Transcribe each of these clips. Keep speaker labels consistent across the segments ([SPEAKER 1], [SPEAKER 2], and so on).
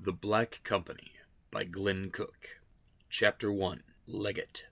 [SPEAKER 1] The Black Company by GLEN Cook. Chapter 1. Legate.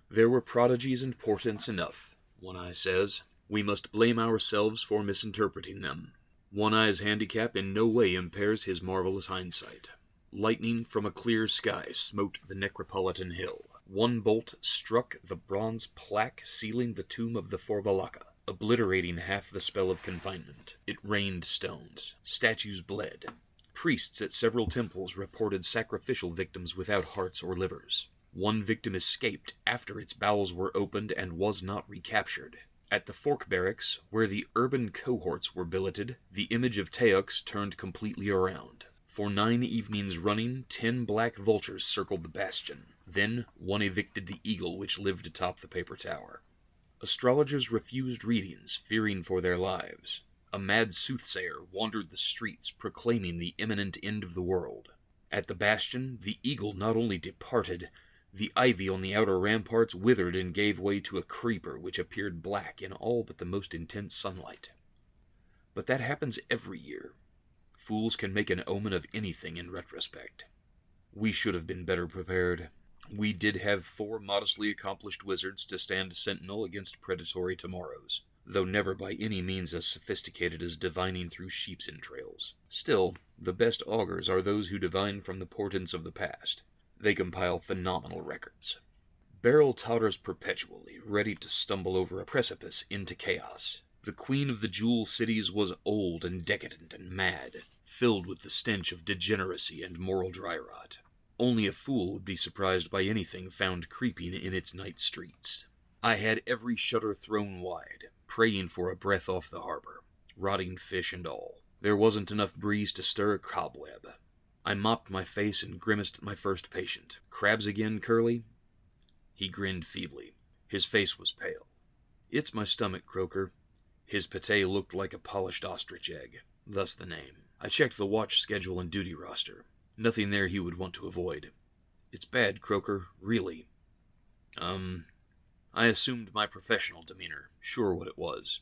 [SPEAKER 1] There were prodigies and portents enough, One Eye says. We must blame ourselves for misinterpreting them. One Eye's handicap in no way impairs his marvelous hindsight. Lightning from a clear sky smote the necropolitan hill. One bolt struck the bronze plaque sealing the tomb of the Forvalaka, obliterating half the spell of confinement. It rained stones. Statues bled. Priests at several temples reported sacrificial victims without hearts or livers. One victim escaped after its bowels were opened and was not recaptured. At the Fork Barracks, where the urban cohorts were billeted, the image of Teox turned completely around. For 9 evenings running, 10 black vultures circled the bastion. Then, one evicted the eagle which lived atop the paper tower. Astrologers refused readings, fearing for their lives. A mad soothsayer wandered the streets, proclaiming the imminent end of the world. At the bastion, the eagle not only departed, the ivy on the outer ramparts withered and gave way to a creeper which appeared black in all but the most intense sunlight. But that happens every year. Fools can make an omen of anything in retrospect. We should have been better prepared. We did have 4 modestly accomplished wizards to stand sentinel against predatory tomorrows, though never by any means as sophisticated as divining through sheep's entrails. Still, the best augurs are those who divine from the portents of the past. They compile phenomenal records. Beryl totters perpetually, ready to stumble over a precipice into chaos. The queen of the jewel cities was old and decadent and mad, filled with the stench of degeneracy and moral dry rot. Only a fool would be surprised by anything found creeping in its night streets. I had every shutter thrown wide, praying for a breath off the harbor, rotting fish and all. There wasn't enough breeze to stir a cobweb. I mopped my face and grimaced at my first patient. "Crabs again, Curly?" He grinned feebly. His face was pale. "It's my stomach, Croaker." His pate looked like a polished ostrich egg, thus the name. I checked the watch schedule and duty roster. Nothing there he would want to avoid. "It's bad, Croaker, really." I assumed my professional demeanor, sure what it was.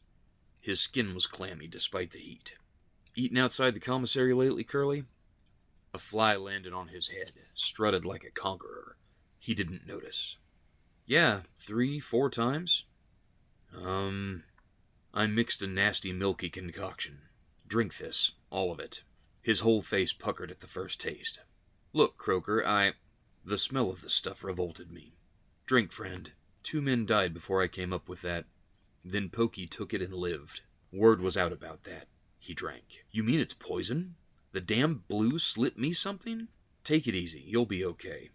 [SPEAKER 1] His skin was clammy despite the heat. "Eaten outside the commissary lately, Curly?" A fly landed on his head, strutted like a conqueror. He didn't notice. "Yeah, 3-4 times. I mixed a nasty milky concoction. Drink this, all of it." His whole face puckered at the first taste. "Look, Croaker, The smell of the stuff revolted me. Drink, friend. 2 men died before I came up with that. Then Pokey took it and lived. Word was out about that." He drank. "You mean it's poison? The damn blues slipped me something? Take it easy, you'll be okay."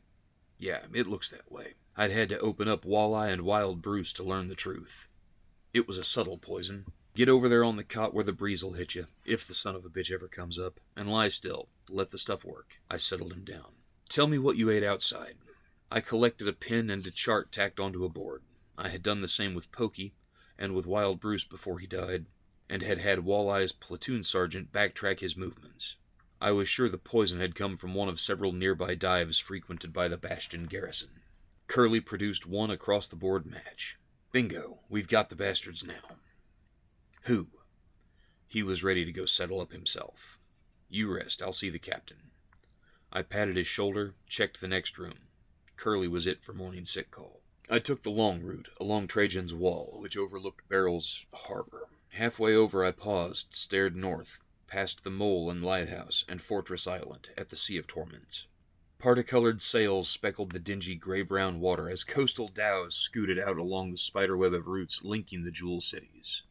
[SPEAKER 1] "Yeah, it looks that way. I'd had to open up Walleye and Wild Bruce to learn the truth. It was a subtle poison. Get over there on the cot where the breeze'll hit you, if the son of a bitch ever comes up, and lie still. Let the stuff work." I settled him down. "Tell me what you ate outside." I collected a pen and a chart tacked onto a board. I had done the same with Pokey, and with Wild Bruce before he died, and had Walleye's platoon sergeant backtrack his movements. I was sure the poison had come from one of several nearby dives frequented by the Bastion garrison. Curly produced one across-the-board match. "Bingo, we've got the bastards now." "Who?" He was ready to go settle up himself. "You rest, I'll see the captain." I patted his shoulder, checked the next room. Curly was it for morning sick call. I took the long route, along Trajan's Wall, which overlooked Beryl's harbor. Halfway over I paused, stared north, past the Mole and Lighthouse, and Fortress Island, at the Sea of Torments. Particolored sails speckled the dingy gray-brown water as coastal dhows scooted out along the spiderweb of routes linking the jewel cities.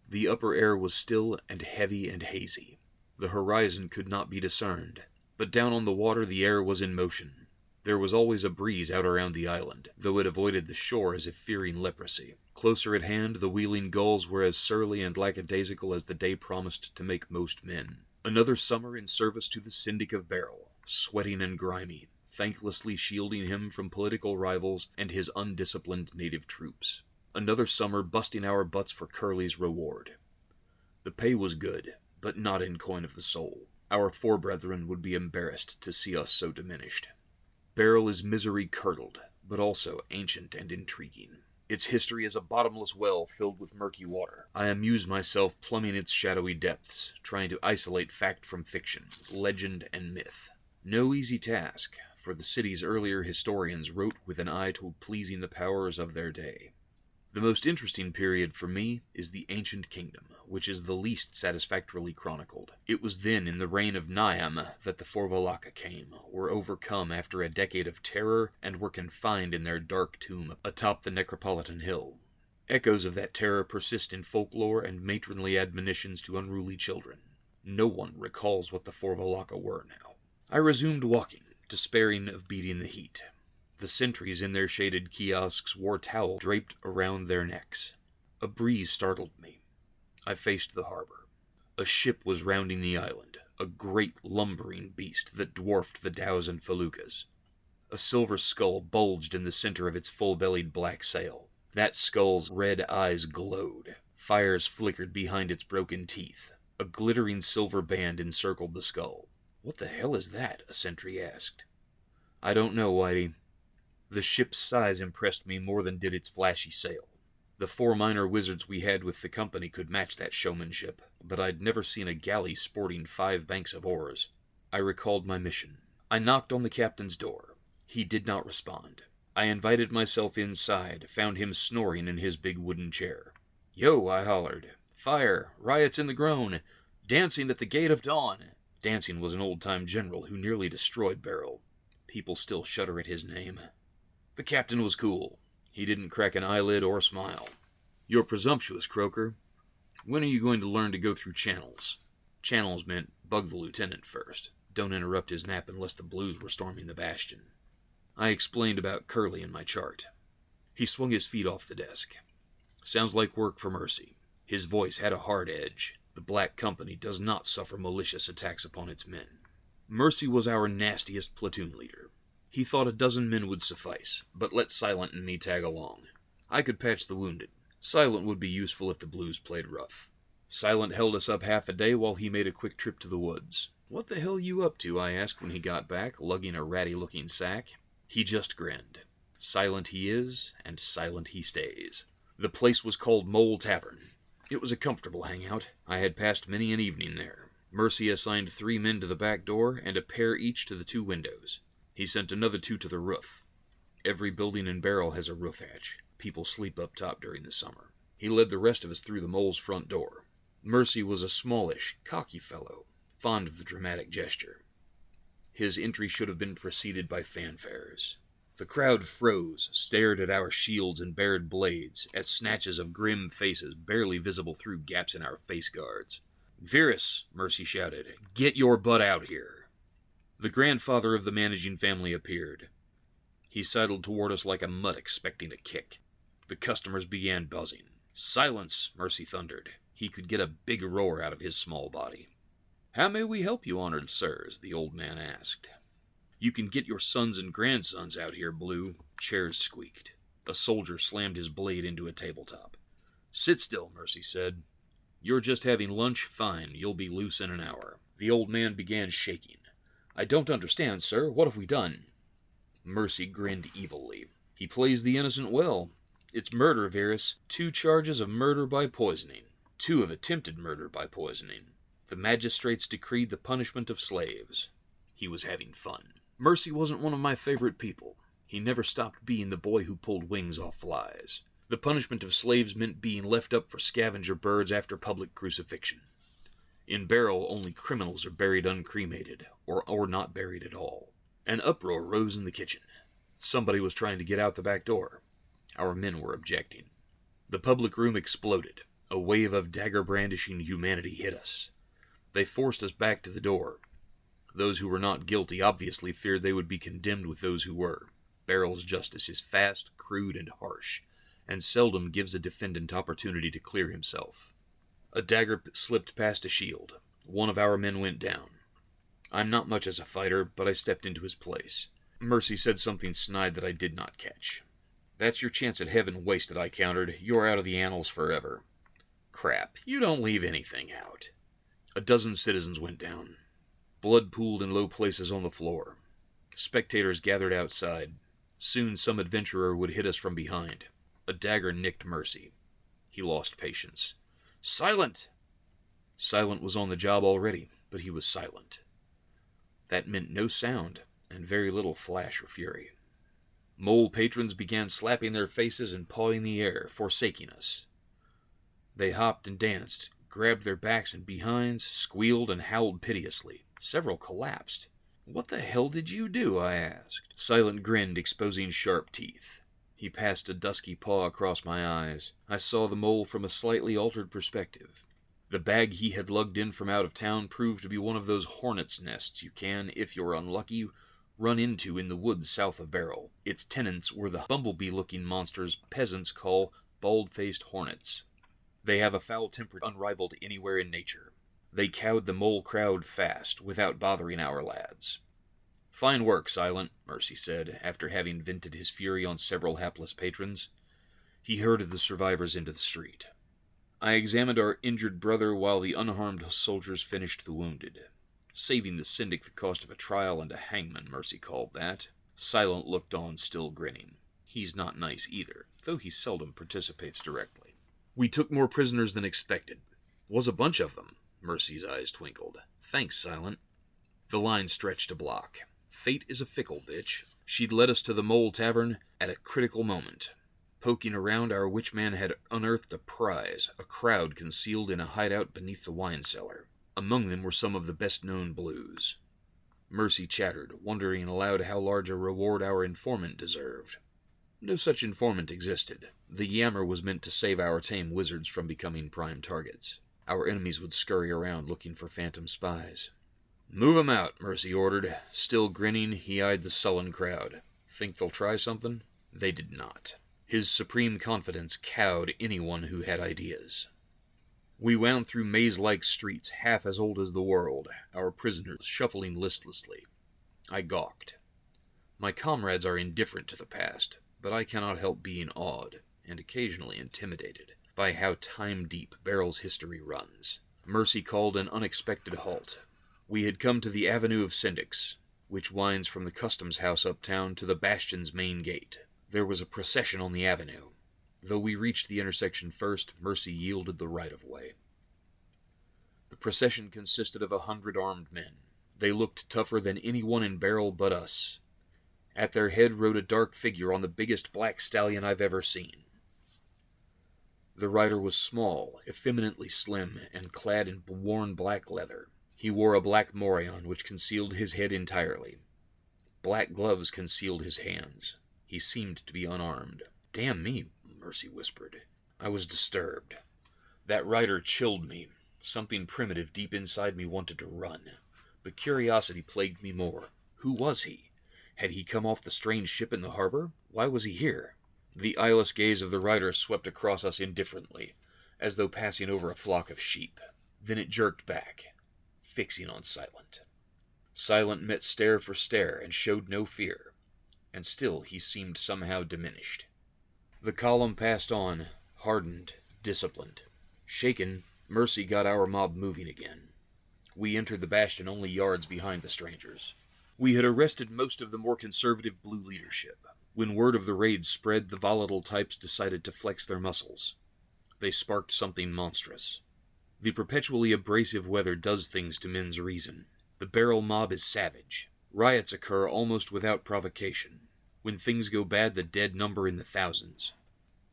[SPEAKER 1] The upper air was still and heavy and hazy. The horizon could not be discerned, but down on the water the air was in motion. There was always a breeze out around the island, though it avoided the shore as if fearing leprosy. Closer at hand, the wheeling gulls were as surly and lackadaisical as the day promised to make most men. Another summer in service to the Syndic of Beryl, sweating and grimy, thanklessly shielding him from political rivals and his undisciplined native troops. Another summer busting our butts for Curly's reward. The pay was good, but not in coin of the soul. Our forebrethren would be embarrassed to see us so diminished. Beryl is misery-curdled, but also ancient and intriguing. Its history is a bottomless well filled with murky water. I amuse myself plumbing its shadowy depths, trying to isolate fact from fiction, legend and myth. No easy task, for the city's earlier historians wrote with an eye to pleasing the powers of their day. The most interesting period for me is the Ancient Kingdom, which is the least satisfactorily chronicled. It was then in the reign of Niam that the Forvalaka came, were overcome after a decade of terror, and were confined in their dark tomb atop the Necropolitan Hill. Echoes of that terror persist in folklore and matronly admonitions to unruly children. No one recalls what the Forvalaka were now. I resumed walking, despairing of beating the heat. The sentries in their shaded kiosks wore towels draped around their necks. A breeze startled me. I faced the harbor. A ship was rounding the island, a great lumbering beast that dwarfed the dhows and feluccas. A silver skull bulged in the center of its full-bellied black sail. That skull's red eyes glowed. Fires flickered behind its broken teeth. A glittering silver band encircled the skull. "What the hell is that?" a sentry asked. "I don't know, Whitey." The ship's size impressed me more than did its flashy sail. The 4 minor wizards we had with the company could match that showmanship, but I'd never seen a galley sporting 5 banks of oars. I recalled my mission. I knocked on the captain's door. He did not respond. I invited myself inside, found him snoring in his big wooden chair. "Yo," I hollered. "Fire! Riots in the Groan! Dancing at the Gate of Dawn!" Dancing was an old-time general who nearly destroyed Beryl. People still shudder at his name. The captain was cool. He didn't crack an eyelid or smile. "You're presumptuous, Croaker. When are you going to learn to go through channels?" Channels meant bug the lieutenant first. Don't interrupt his nap unless the Blues were storming the bastion. I explained about Curly in my chart. He swung his feet off the desk. "Sounds like work for Mercy." His voice had a hard edge. The Black Company does not suffer malicious attacks upon its men. Mercy was our nastiest platoon leader. He thought a dozen men would suffice, but let Silent and me tag along. I could patch the wounded. Silent would be useful if the Blues played rough. Silent held us up half a day while he made a quick trip to the woods. "What the hell you up to?" I asked when he got back, lugging a ratty-looking sack. He just grinned. Silent he is, and silent he stays. The place was called Mole Tavern. It was a comfortable hangout. I had passed many an evening there. Mercy assigned 3 men to the back door, and a pair each to the 2 windows. He sent another 2 to the roof. Every building in Beryl has a roof hatch. People sleep up top during the summer. He led the rest of us through the mole's front door. Mercy was a smallish, cocky fellow, fond of the dramatic gesture. His entry should have been preceded by fanfares. The crowd froze, stared at our shields and bared blades, at snatches of grim faces barely visible through gaps in our face guards. "Virus," Mercy shouted, "get your butt out here." The grandfather of the managing family appeared. He sidled toward us like a mutt expecting a kick. The customers began buzzing. "Silence," Mercy thundered. He could get a big roar out of his small body. "How may we help you, honored sirs?" the old man asked. "You can get your sons and grandsons out here, Blue." Chairs squeaked. A soldier slammed his blade into a tabletop. "Sit still," Mercy said. "You're just having lunch? Fine, you'll be loose in an hour." The old man began shaking. "I don't understand, sir. What have we done?" Mercy grinned evilly. "He plays the innocent well. It's murder, Virus. 2 charges of murder by poisoning. 2 of attempted murder by poisoning. The magistrates decreed the punishment of slaves." He was having fun. Mercy wasn't one of my favorite people. He never stopped being the boy who pulled wings off flies. The punishment of slaves meant being left up for scavenger birds after public crucifixion. In Beryl, only criminals are buried uncremated, or not buried at all. An uproar rose in the kitchen. Somebody was trying to get out the back door. Our men were objecting. The public room exploded. A wave of dagger-brandishing humanity hit us. They forced us back to the door. Those who were not guilty obviously feared they would be condemned with those who were. Beryl's justice is fast, crude, and harsh, and seldom gives a defendant opportunity to clear himself. A dagger slipped past a shield. One of our men went down. I'm not much as a fighter, but I stepped into his place. Mercy said something snide that I did not catch. "That's your chance at heaven wasted," I countered. "You're out of the annals forever." "Crap, you don't leave anything out." A dozen citizens went down. Blood pooled in low places on the floor. Spectators gathered outside. Soon some adventurer would hit us from behind. A dagger nicked Mercy. He lost patience. "Silent!" Silent was on the job already, but he was silent. That meant no sound and very little flash or fury. Mole patrons began slapping their faces and pawing the air, forsaking us. They hopped and danced, grabbed their backs and behinds, squealed and howled piteously. Several collapsed. "What the hell did you do?" I asked. Silent grinned, exposing sharp teeth. He passed a dusky paw across my eyes. I saw the mole from a slightly altered perspective. The bag he had lugged in from out of town proved to be one of those hornets' nests you can, if you're unlucky, run into in the woods south of Barrel. Its tenants were the bumblebee-looking monsters peasants call bald-faced hornets. They have a foul temper unrivaled anywhere in nature. They cowed the mole crowd fast, without bothering our lads. "Fine work, Silent," Mercy said, after having vented his fury on several hapless patrons. He herded the survivors into the street. I examined our injured brother while the unharmed soldiers finished the wounded. Saving the syndic the cost of a trial and a hangman, Mercy called that. Silent looked on, still grinning. He's not nice either, though he seldom participates directly. "We took more prisoners than expected. Was a bunch of them." Mercy's eyes twinkled. "Thanks, Silent." The line stretched a block. Fate is a fickle bitch. She'd led us to the Mole Tavern at a critical moment. Poking around, our witchman had unearthed a prize, a crowd concealed in a hideout beneath the wine cellar. Among them were some of the best-known blues. Mercy chattered, wondering aloud how large a reward our informant deserved. No such informant existed. The yammer was meant to save our tame wizards from becoming prime targets. Our enemies would scurry around looking for phantom spies. "Move 'em out," Mercy ordered. Still grinning, he eyed the sullen crowd. "Think they'll try something?" They did not. His supreme confidence cowed anyone who had ideas. We wound through maze-like streets half as old as the world, our prisoners shuffling listlessly. I gawked. My comrades are indifferent to the past, but I cannot help being awed, and occasionally intimidated, by how time-deep Barrel's history runs. Mercy called an unexpected halt. We had come to the Avenue of Syndics, which winds from the customs house uptown to the Bastion's main gate. There was a procession on the avenue. Though we reached the intersection first, Mercy yielded the right-of-way. The procession consisted of 100 armed men. They looked tougher than anyone in Barrel but us. At their head rode a dark figure on the biggest black stallion I've ever seen. The rider was small, effeminately slim, and clad in worn black leather. He wore a black morion which concealed his head entirely. Black gloves concealed his hands. He seemed to be unarmed. "Damn me," Mercy whispered. I was disturbed. That rider chilled me. Something primitive deep inside me wanted to run. But curiosity plagued me more. Who was he? Had he come off the strange ship in the harbor? Why was he here? The eyeless gaze of the rider swept across us indifferently, as though passing over a flock of sheep. Then it jerked back, fixing on Silent. Silent met stare for stare and showed no fear, and still he seemed somehow diminished. The column passed on, hardened, disciplined. Shaken, Mercy got our mob moving again. We entered the Bastion only yards behind the strangers. We had arrested most of the more conservative blue leadership. When word of the raid spread, the volatile types decided to flex their muscles. They sparked something monstrous. The perpetually abrasive weather does things to men's reason. The Barrel mob is savage. Riots occur almost without provocation. When things go bad, the dead number in the thousands.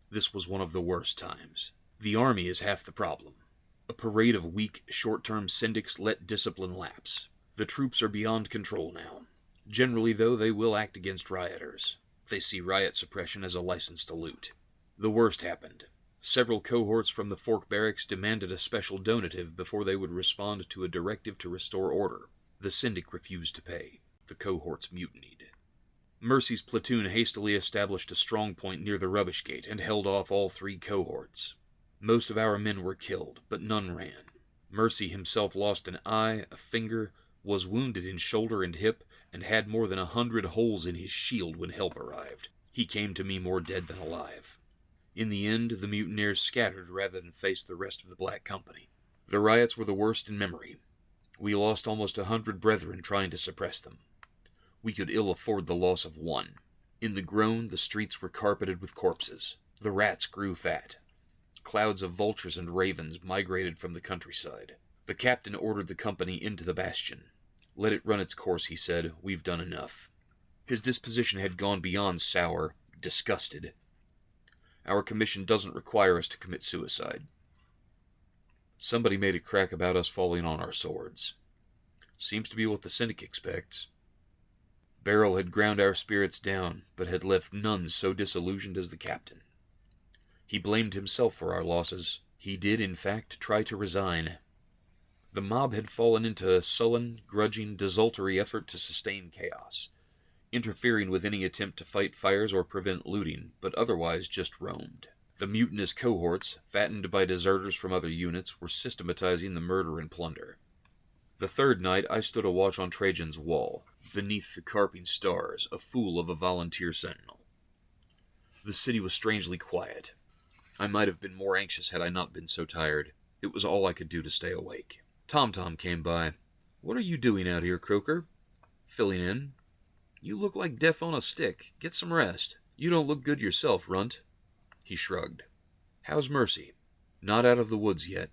[SPEAKER 1] This was one of the worst times. The army is half the problem. A parade of weak, short-term syndics let discipline lapse. The troops are beyond control now. Generally, though, they will act against rioters. They see riot suppression as a license to loot. The worst happened. Several cohorts from the Fork Barracks demanded a special donative before they would respond to a directive to restore order. The syndic refused to pay. The cohorts mutinied. Mercy's platoon hastily established a strong point near the rubbish gate and held off all 3 cohorts. Most of our men were killed, but none ran. Mercy himself lost an eye, a finger, was wounded in shoulder and hip, and had more than 100 holes in his shield when help arrived. He came to me more dead than alive. In the end, the mutineers scattered rather than face the rest of the Black Company. The riots were the worst in memory. We lost almost 100 brethren trying to suppress them. We could ill afford the loss of one. In the Groan, the streets were carpeted with corpses. The rats grew fat. Clouds of vultures and ravens migrated from the countryside. The captain ordered the company into the Bastion. Let it run its course, he said. We've done enough. His disposition had gone beyond sour, disgusted. Our commission doesn't require us to commit suicide. Somebody made a crack about us falling on our swords. Seems to be what the Syndic expects. Beryl had ground our spirits down, but had left none so disillusioned as the captain. He blamed himself for our losses. He did, in fact, try to resign. The mob had fallen into a sullen, grudging, desultory effort to sustain chaos, interfering with any attempt to fight fires or prevent looting, but otherwise just roamed. The mutinous cohorts, fattened by deserters from other units, were systematizing the murder and plunder. The third night I stood a watch on Trajan's wall, beneath the carping stars, a fool of a volunteer sentinel. The city was strangely quiet. I might have been more anxious had I not been so tired. It was all I could do to stay awake. Tom came by. "What are you doing out here, Croker?" "Filling in." "You look like death on a stick. Get some rest." "You don't look good yourself, Runt." He shrugged. "How's Mercy?" "Not out of the woods yet."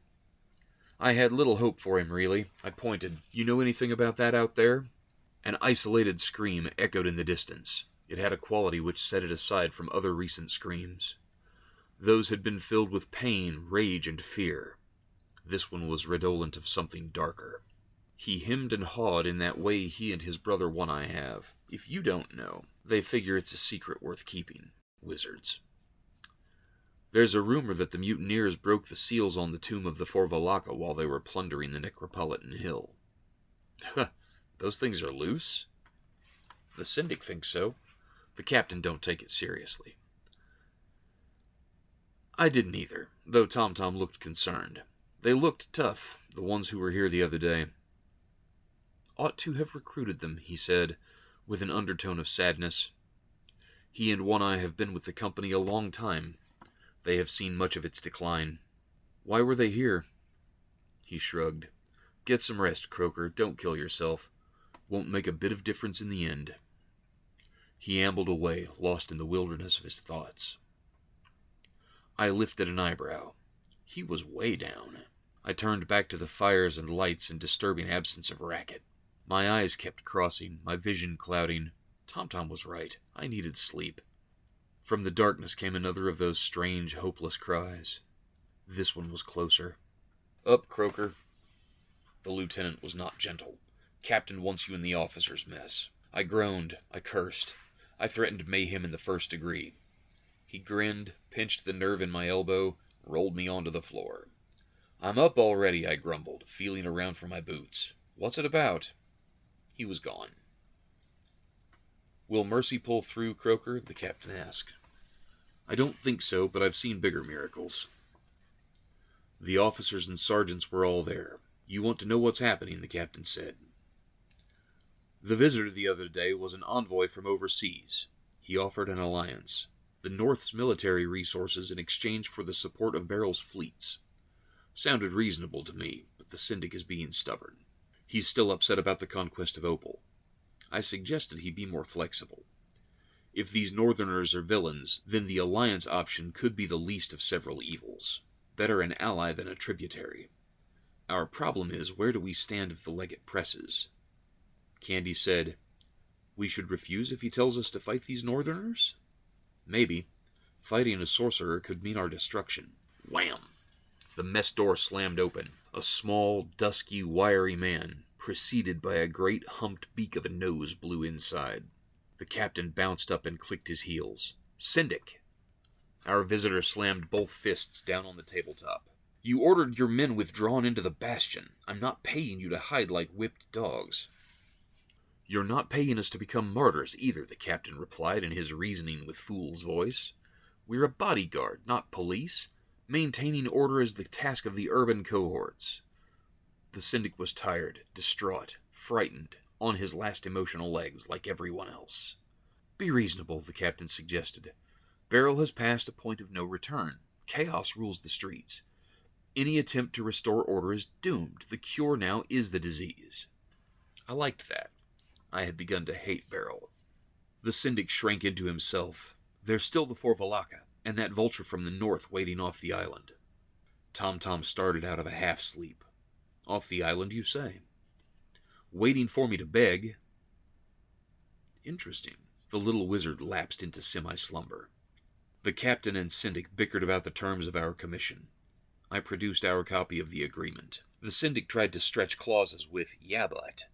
[SPEAKER 1] I had little hope for him, really. I pointed. "You know anything about that out there?" An isolated scream echoed in the distance. It had a quality which set it aside from other recent screams. Those had been filled with pain, rage, and fear. This one was redolent of something darker. He hemmed and hawed in that way he and his brother One-Eye have. If you don't know, they figure it's a secret worth keeping. Wizards. There's a rumor that the mutineers broke the seals on the tomb of the Forvalaka while they were plundering the Necropolitan Hill. Those things are loose? The Syndic thinks so. The captain don't take it seriously. I didn't either, though Tom looked concerned. They looked tough, the ones who were here the other day. "Ought to have recruited them," he said, with an undertone of sadness. "He and One-Eye have been with the company a long time. They have seen much of its decline." "Why were they here?" He shrugged. "Get some rest, Croker. Don't kill yourself. Won't make a bit of difference in the end." He ambled away, lost in the wilderness of his thoughts. I lifted an eyebrow. He was way down. I turned back to the fires and lights and disturbing absence of racket. My eyes kept crossing, my vision clouding. Tom was right. I needed sleep. From the darkness came another of those strange, hopeless cries. This one was closer. "Up, Croker." The lieutenant was not gentle. "Captain wants you in the officers' mess." I groaned. I cursed. I threatened mayhem in the first degree. He grinned, pinched the nerve in my elbow, rolled me onto the floor. "I'm up already," I grumbled, feeling around for my boots. "What's it about?" He was gone. "Will Mercy pull through, Croker?" the captain asked. "I don't think so, but I've seen bigger miracles." The officers and sergeants were all there. "You want to know what's happening," the captain said. "The visitor the other day was an envoy from overseas. He offered an alliance. The North's military resources in exchange for the support of Beryl's fleets. Sounded reasonable to me, but the Syndic is being stubborn. He's still upset about the conquest of Opal. I suggested he be more flexible. If these Northerners are villains, then the alliance option could be the least of several evils. Better an ally than a tributary. Our problem is, where do we stand if the legate presses?" Candy said, "We should refuse if he tells us to fight these Northerners?" "Maybe. Fighting a sorcerer could mean our destruction." Wham! The mess door slammed open. A small, dusky, wiry man, preceded by a great humped beak of a nose, blew inside. The captain bounced up and clicked his heels. "Syndic!" Our visitor slammed both fists down on the tabletop. "You ordered your men withdrawn into the bastion. I'm not paying you to hide like whipped dogs." "You're not paying us to become martyrs either," the captain replied in his reasoning with fool's voice. "We're a bodyguard, not police. Maintaining order is the task of the urban cohorts." The Syndic was tired, distraught, frightened, on his last emotional legs, like everyone else. "Be reasonable," the captain suggested. "Beryl has passed a point of no return. Chaos rules the streets. Any attempt to restore order is doomed. The cure now is the disease." I liked that. I had begun to hate Beryl. The Syndic shrank into himself. "There's still the Forvalaka, and that vulture from the north waiting off the island." Tom started out of a half-sleep. "Off the island, you say?" waiting for me to beg. Interesting. The little wizard lapsed into semi-slumber. The captain and syndic bickered about the terms of our commission. I produced our copy of the agreement. The syndic tried to stretch clauses with, "Yeah, but."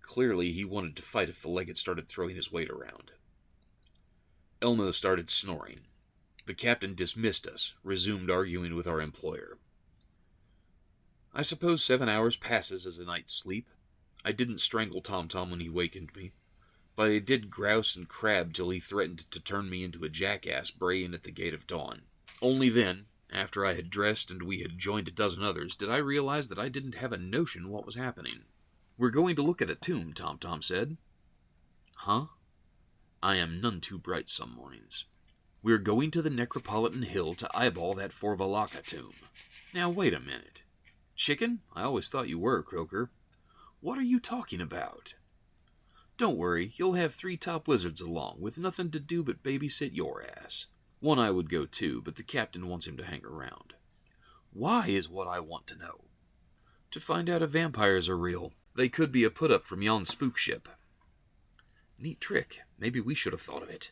[SPEAKER 1] Clearly, he wanted to fight if the legate started throwing his weight around. Elmo started snoring. The captain dismissed us, resumed arguing with our employer. I suppose 7 hours passes as a night's sleep. I didn't strangle Tom-Tom when he wakened me, but I did grouse and crab till he threatened to turn me into a jackass braying at the gate of dawn. Only then, after I had dressed and we had joined a dozen others, did I realize that I didn't have a notion what was happening. "We're going to look at a tomb," Tom-Tom said. Huh? I am none too bright some mornings. "We're going to the Necropolitan Hill to eyeball that Forvalaka tomb." Now wait a minute. Chicken? I always thought you were, Croaker. What are you talking about? Don't worry, you'll have 3 top wizards along, with nothing to do but babysit your ass. One I would go too, but the captain wants him to hang around. Why is what I want to know. To find out if vampires are real. They could be a put-up from yon spook ship. Neat trick. Maybe we should have thought of it.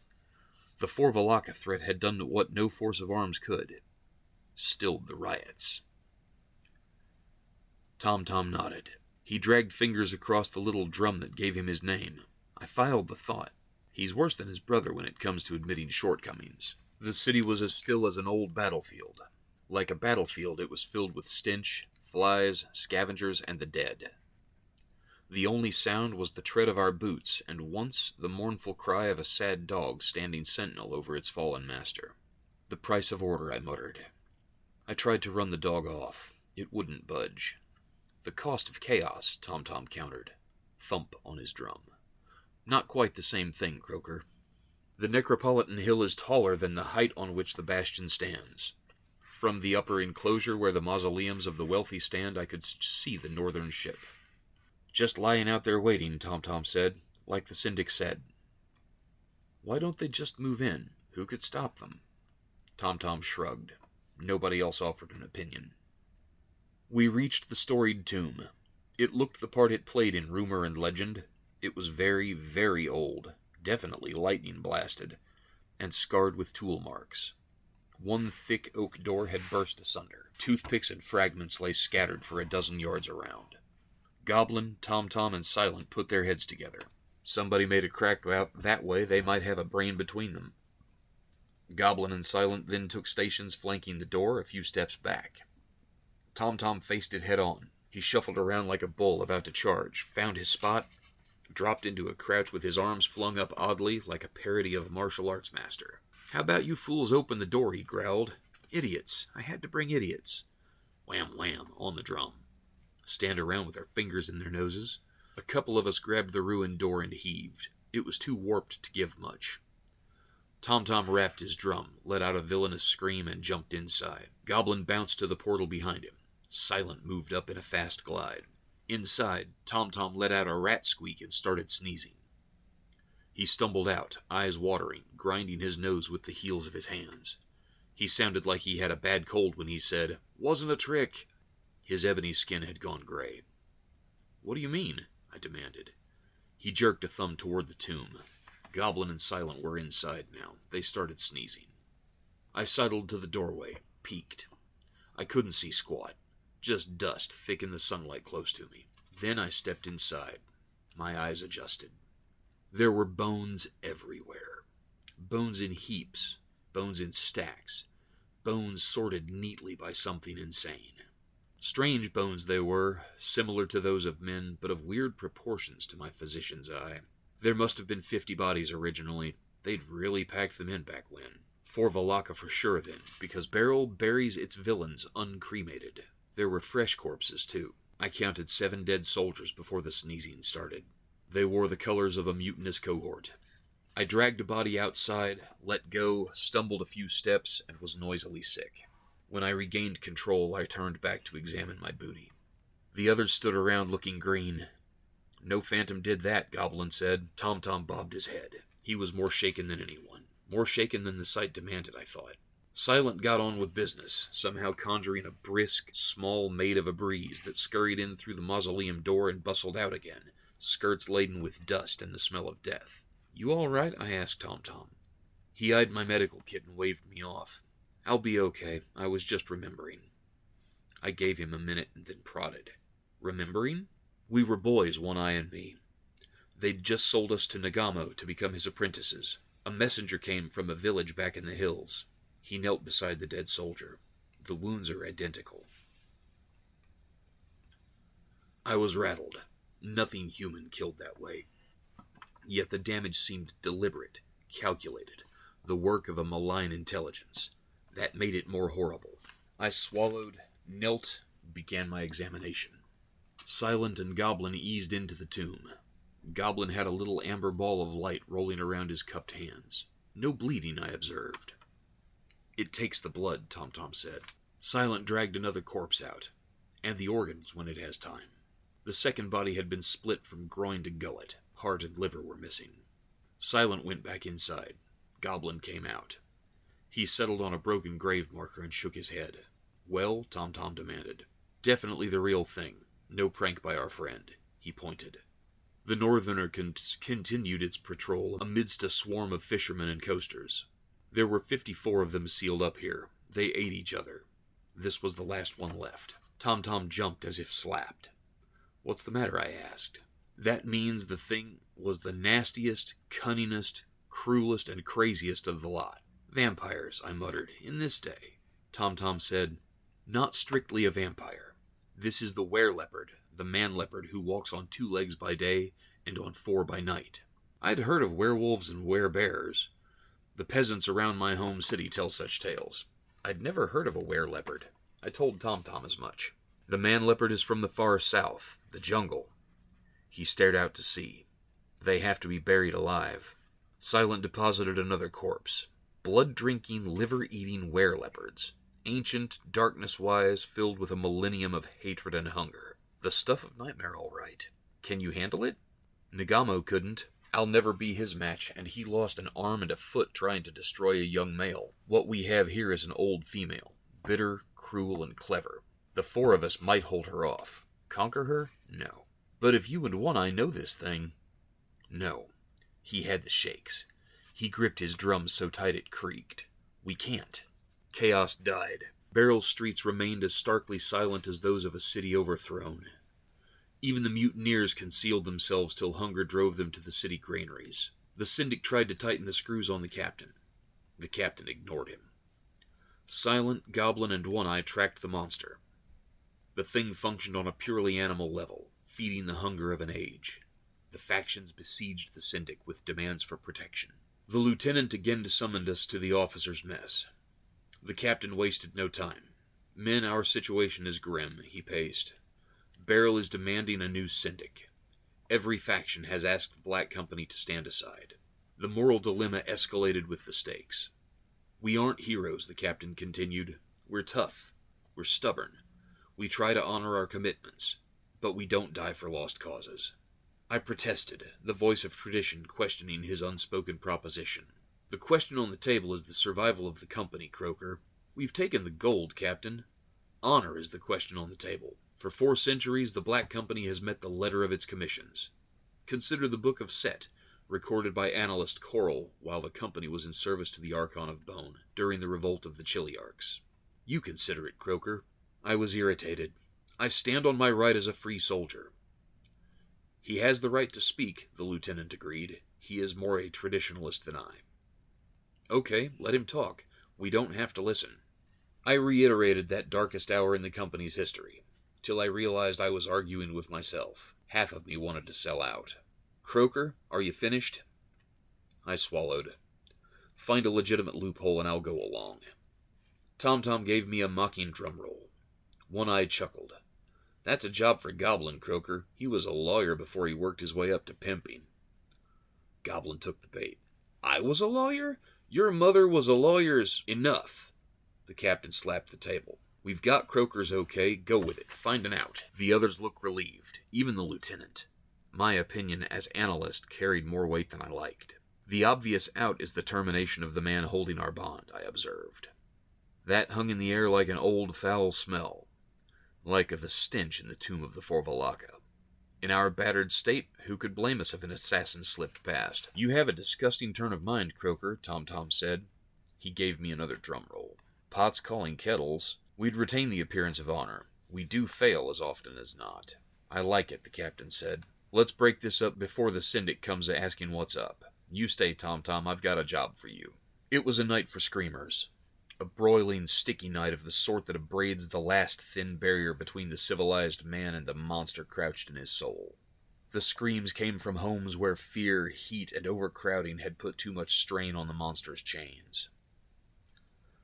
[SPEAKER 1] The Forvalaka threat had done what no force of arms could. Stilled the riots. Tom-Tom nodded. He dragged fingers across the little drum that gave him his name. I filed the thought. He's worse than his brother when it comes to admitting shortcomings. The city was as still as an old battlefield. Like a battlefield, it was filled with stench, flies, scavengers, and the dead. The only sound was the tread of our boots, and once the mournful cry of a sad dog standing sentinel over its fallen master. "The price of order," I muttered. I tried to run the dog off. It wouldn't budge. "The cost of chaos," Tom-Tom countered. Thump on his drum. "Not quite the same thing, Croaker. The Necropolitan Hill is taller than the height on which the bastion stands. From the upper enclosure where the mausoleums of the wealthy stand, I could see the northern ship." "Just lying out there waiting," Tom-Tom said, "like the syndic said." "Why don't they just move in? Who could stop them?" Tom-Tom shrugged. Nobody else offered an opinion. We reached the storied tomb. It looked the part it played in rumor and legend. It was very, very old, definitely lightning blasted, and scarred with tool marks. One thick oak door had burst asunder. Toothpicks and fragments lay scattered for a dozen yards around. Goblin, Tom-Tom, and Silent put their heads together. Somebody made a crack out that way they might have a brain between them. Goblin and Silent then took stations flanking the door a few steps back. Tom-Tom faced it head on. He shuffled around like a bull about to charge, found his spot, dropped into a crouch with his arms flung up oddly like a parody of a martial arts master. "How about you fools open the door," he growled. "Idiots. I had to bring idiots." Wham, wham, on the drum. Stand around with our fingers in their noses. A couple of us grabbed the ruined door and heaved. It was too warped to give much. Tom-Tom rapped his drum, let out a villainous scream, and jumped inside. Goblin bounced to the portal behind him. Silent moved up in a fast glide. Inside, Tom-Tom let out a rat squeak and started sneezing. He stumbled out, eyes watering, grinding his nose with the heels of his hands. He sounded like he had a bad cold when he said, "Wasn't a trick." His ebony skin had gone gray. "What do you mean?" I demanded. He jerked a thumb toward the tomb. Goblin and Silent were inside now. They started sneezing. I sidled to the doorway, peeked. I couldn't see squat. Just dust thick in the sunlight close to me. Then I stepped inside. My eyes adjusted. There were bones everywhere. Bones in heaps. Bones in stacks. Bones sorted neatly by something insane. Strange bones they were, similar to those of men, but of weird proportions to my physician's eye. There must have been 50 bodies originally. They'd really packed them in back when. Forvalaka for sure then, because Beryl buries its villains uncremated. There were fresh corpses, too. I counted 7 dead soldiers before the sneezing started. They wore the colors of a mutinous cohort. I dragged a body outside, let go, stumbled a few steps, and was noisily sick. When I regained control, I turned back to examine my booty. The others stood around looking green. "No phantom did that," Goblin said. Tom-Tom bobbed his head. He was more shaken than anyone. More shaken than the sight demanded, I thought. Silent got on with business, somehow conjuring a brisk, small maid of a breeze that scurried in through the mausoleum door and bustled out again, skirts laden with dust and the smell of death. "You all right?" I asked Tom Tom. He eyed my medical kit and waved me off. "I'll be okay. I was just remembering." I gave him a minute and then prodded. "Remembering?" "We were boys, One Eye and me. They'd just sold us to Nagamo to become his apprentices. A messenger came from a village back in the hills." He knelt beside the dead soldier. "The wounds are identical." I was rattled. Nothing human killed that way. Yet the damage seemed deliberate, calculated, the work of a malign intelligence. That made it more horrible. I swallowed, knelt, began my examination. Silent and Goblin eased into the tomb. Goblin had a little amber ball of light rolling around his cupped hands. No bleeding, I observed. "It takes the blood," Tom Tom said. Silent dragged another corpse out, and the organs when it has time. The second body had been split from groin to gullet. Heart and liver were missing. Silent went back inside. Goblin came out. He settled on a broken grave marker and shook his head. "Well?" Tom Tom demanded. "Definitely the real thing. No prank by our friend." He pointed. The Northerner continued its patrol amidst a swarm of fishermen and coasters. There were 54 of them sealed up here. They ate each other. This was the last one left. Tom Tom jumped as if slapped. "What's the matter?" I asked. "That means the thing was the nastiest, cunningest, cruelest, and craziest of the lot. Vampires," I muttered, "in this day." Tom Tom said, "Not strictly a vampire. This is the were-leopard, the man-leopard who walks on 2 legs by day and on 4 by night. I'd heard of werewolves and were-bears. The peasants around my home city tell such tales. I'd never heard of a were-leopard. I told Tom Tom as much. The man-leopard is from the far south, the jungle." He stared out to sea. "They have to be buried alive." Silent deposited another corpse. Blood-drinking, liver-eating were-leopards. Ancient, darkness-wise, filled with a millennium of hatred and hunger. The stuff of nightmare, all right. Can you handle it? Nagamo couldn't. I'll never be his match, and he lost an arm and a foot trying to destroy a young male. What we have here is an old female. Bitter, cruel, and clever. The 4 of us might hold her off. Conquer her? No. But if you and One Eye know this thing... No. He had the shakes. He gripped his drum so tight it creaked. We can't. Chaos died. Barrel's streets remained as starkly silent as those of a city overthrown. Even the mutineers concealed themselves till hunger drove them to the city granaries. The syndic tried to tighten the screws on the captain. The captain ignored him. Silent, Goblin, and One Eye tracked the monster. The thing functioned on a purely animal level, feeding the hunger of an age. The factions besieged the syndic with demands for protection. The lieutenant again summoned us to the officers' mess. The captain wasted no time. "Men, our situation is grim," he paced. "Barrel is demanding a new syndic. Every faction has asked the Black Company to stand aside. The moral dilemma escalated with the stakes. We aren't heroes," the captain continued. "We're tough. We're stubborn. We try to honor our commitments, but we don't die for lost causes." I protested, the voice of tradition questioning his unspoken proposition. "The question on the table is the survival of the company, Croker. We've taken the gold, Captain. Honor is the question on the table. For 4 centuries, the Black Company has met the letter of its commissions. Consider the Book of Set, recorded by analyst Coral while the company was in service to the Archon of Bone during the revolt of the Chiliarchs. You consider it, Croker." I was irritated. "I stand on my right as a free soldier." "He has the right to speak," the lieutenant agreed. "He is more a traditionalist than I." "Okay, let him talk. We don't have to listen." I reiterated that darkest hour in the company's history, till I realized I was arguing with myself. Half of me wanted to sell out. "Croker, are you finished?" I swallowed. "Find a legitimate loophole and I'll go along." Tom Tom gave me a mocking drum roll. One Eye chuckled. "That's a job for Goblin, Croker. He was a lawyer before he worked his way up to pimping." Goblin took the bait. "I was a lawyer? Your mother was a lawyer's—" "Enough!" The captain slapped the table. "We've got Croker's okay. Go with it. Find an out." The others looked relieved, even the lieutenant. My opinion as analyst carried more weight than I liked. "The obvious out is the termination of the man holding our bond," I observed. That hung in the air like an old foul smell, like the stench in the tomb of the Forvalaka. In our battered state, who could blame us if an assassin slipped past? You have a disgusting turn of mind, Croker, Tom said. He gave me another drum roll. Pots calling kettles. We'd retain the appearance of honor. We do fail as often as not. I like it, the captain said. Let's break this up before the syndic comes asking what's up. You stay, Tom. I've got a job for you. It was a night for screamers. A broiling, sticky night of the sort that abrades the last thin barrier between the civilized man and the monster crouched in his soul. The screams came from homes where fear, heat, and overcrowding had put too much strain on the monster's chains.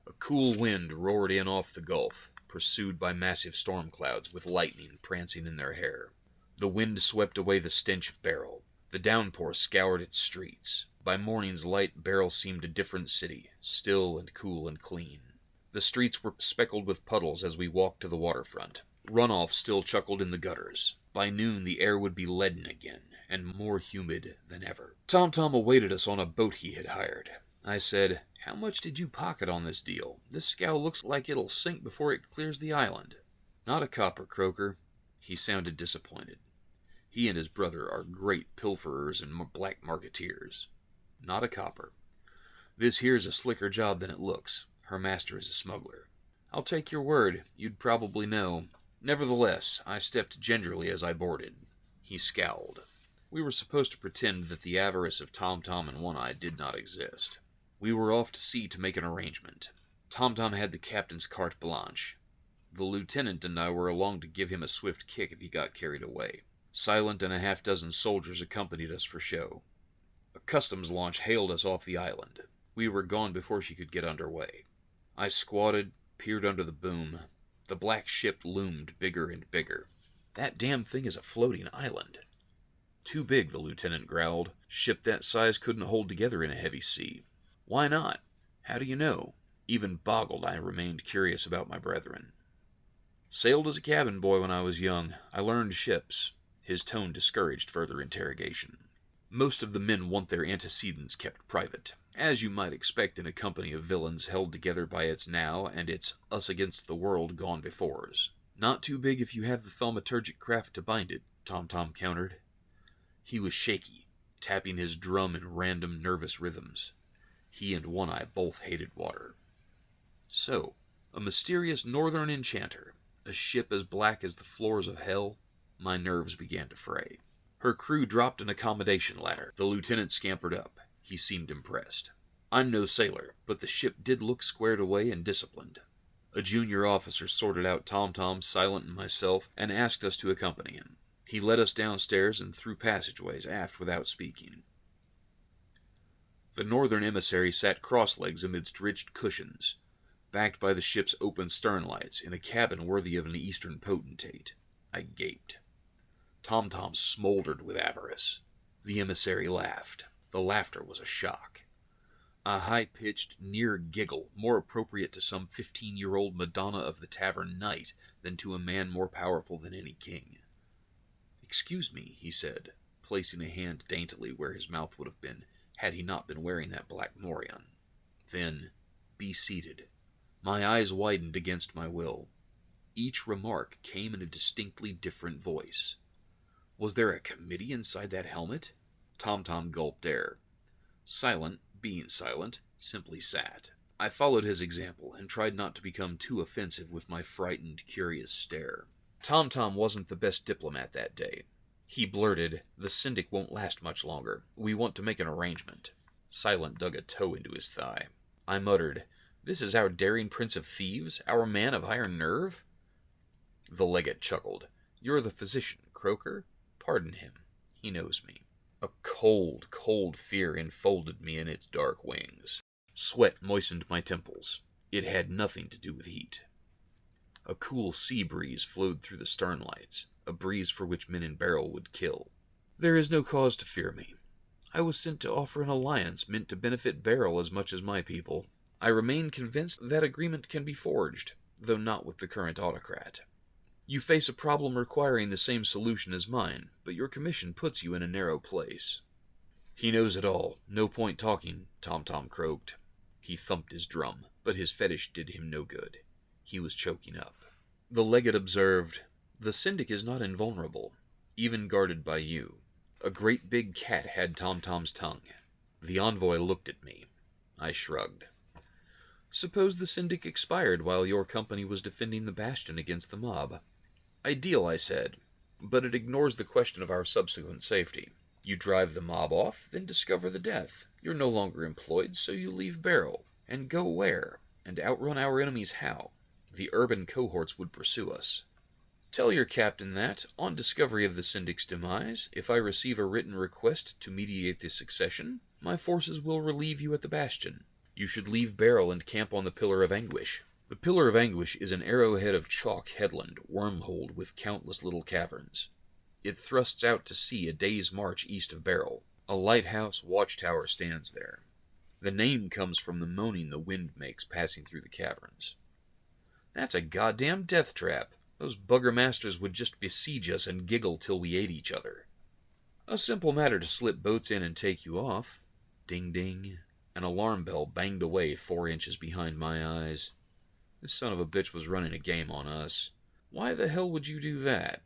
[SPEAKER 1] A cool wind roared in off the Gulf, pursued by massive storm clouds with lightning prancing in their hair. The wind swept away the stench of Beryl. The downpour scoured its streets. By morning's light, Beryl seemed a different city, still and cool and clean. The streets were speckled with puddles as we walked to the waterfront. Runoff still chuckled in the gutters. By noon, the air would be leaden again, and more humid than ever. Tom awaited us on a boat he had hired. I said, "How much did you pocket on this deal? This scow looks like it'll sink before it clears the island." "Not a copper, Croker." He sounded disappointed. He and his brother are great pilferers and black marketeers. "Not a copper. This here's a slicker job than it looks. Her master is a smuggler." "I'll take your word. You'd probably know." Nevertheless, I stepped gingerly as I boarded. He scowled. We were supposed to pretend that the avarice of Tom and One-Eye did not exist. We were off to sea to make an arrangement. Tom had the captain's carte blanche. The lieutenant and I were along to give him a swift kick if he got carried away. Silent and a half-dozen soldiers accompanied us for show. A customs launch hailed us off the island. We were gone before she could get under way. I squatted, peered under the boom. The black ship loomed bigger and bigger. "That damn thing is a floating island." "Too big," the lieutenant growled. "Ship that size couldn't hold together in a heavy sea." "Why not? How do you know?" Even boggled, I remained curious about my brethren. "Sailed as a cabin boy when I was young. I learned ships." His tone discouraged further interrogation. "Most of the men want their antecedents kept private, as you might expect in a company of villains held together by its now and its us against the world gone befores." "Not too big if you have the thaumaturgic craft to bind it," Tom countered. He was shaky, tapping his drum in random nervous rhythms. He and One-Eye both hated water. So, a mysterious northern enchanter, a ship as black as the floors of hell. My nerves began to fray. Her crew dropped an accommodation ladder. The lieutenant scampered up. He seemed impressed. I'm no sailor, but the ship did look squared away and disciplined. A junior officer sorted out Tom, Silent, and myself, and asked us to accompany him. He led us downstairs and through passageways aft without speaking. The northern emissary sat cross-legs amidst rich cushions, backed by the ship's open stern lights, in a cabin worthy of an eastern potentate. I gaped. Tom smoldered with avarice. The emissary laughed. The laughter was a shock. A high-pitched, near giggle, more appropriate to some 15-year-old Madonna of the Tavern Night than to a man more powerful than any king. "Excuse me," he said, placing a hand daintily where his mouth would have been had he not been wearing that black morion. Then, "Be seated." My eyes widened against my will. Each remark came in a distinctly different voice. Was there a committee inside that helmet? Tom gulped air. Silent, being silent, simply sat. I followed his example and tried not to become too offensive with my frightened, curious stare. Tom wasn't the best diplomat that day. He blurted, "The syndic won't last much longer. We want to make an arrangement." Silent dug a toe into his thigh. I muttered, "This is our daring prince of thieves? Our man of iron nerve?" The legate chuckled. "You're the physician, Croker? Pardon him. He knows me." A cold fear enfolded me in its dark wings. Sweat moistened my temples. It had nothing to do with heat. A cool sea breeze flowed through the stern lights, a breeze for which men in Beryl would kill. There is no cause to fear me. I was sent to offer an alliance meant to benefit Beryl as much as my people. I remain convinced that agreement can be forged, though not with the current autocrat. You face a problem requiring the same solution as mine, but your commission puts you in a narrow place. He knows it all. No point talking, Tom croaked. He thumped his drum, but his fetish did him no good. He was choking up. The legate observed, "The Syndic is not invulnerable, even guarded by you." A great big cat had Tom-Tom's tongue. The envoy looked at me. I shrugged. "Suppose the Syndic expired while your company was defending the bastion against the mob?" "Ideal," I said, "but it ignores the question of our subsequent safety. You drive the mob off, then discover the death. You're no longer employed, so you leave Beryl. And go where? And outrun our enemies how? The urban cohorts would pursue us. Tell your captain that, on discovery of the Syndic's demise, if I receive a written request to mediate the succession, my forces will relieve you at the bastion. You should leave Beryl and camp on the Pillar of Anguish. The Pillar of Anguish is an arrowhead of chalk headland, wormholed with countless little caverns. It thrusts out to sea a day's march east of Beryl. A lighthouse watchtower stands there. The name comes from the moaning the wind makes passing through the caverns. That's a goddamn death trap. Those bugger masters would just besiege us and giggle till we ate each other. A simple matter to slip boats in and take you off. Ding ding. An alarm bell banged away 4 inches behind my eyes. This son of a bitch was running a game on us. Why the hell would you do that?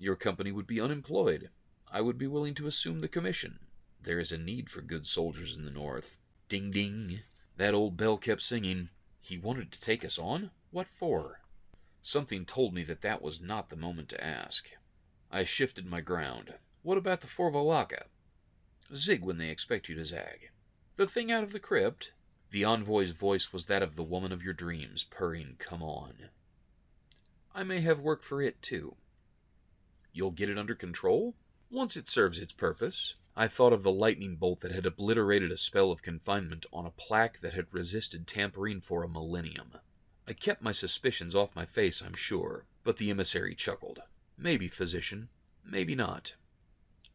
[SPEAKER 1] Your company would be unemployed. I would be willing to assume the commission. There is a need for good soldiers in the north. Ding ding. That old bell kept singing. He wanted to take us on? What for? Something told me that was not the moment to ask. I shifted my ground. What about the Forvalaka? Zig when they expect you to zag. The thing out of the crypt? The envoy's voice was that of the woman of your dreams, purring, "Come on." I may have work for it, too. You'll get it under control? Once it serves its purpose. I thought of the lightning bolt that had obliterated a spell of confinement on a plaque that had resisted tampering for a millennium. I kept my suspicions off my face, I'm sure, but the emissary chuckled. Maybe, physician. Maybe not.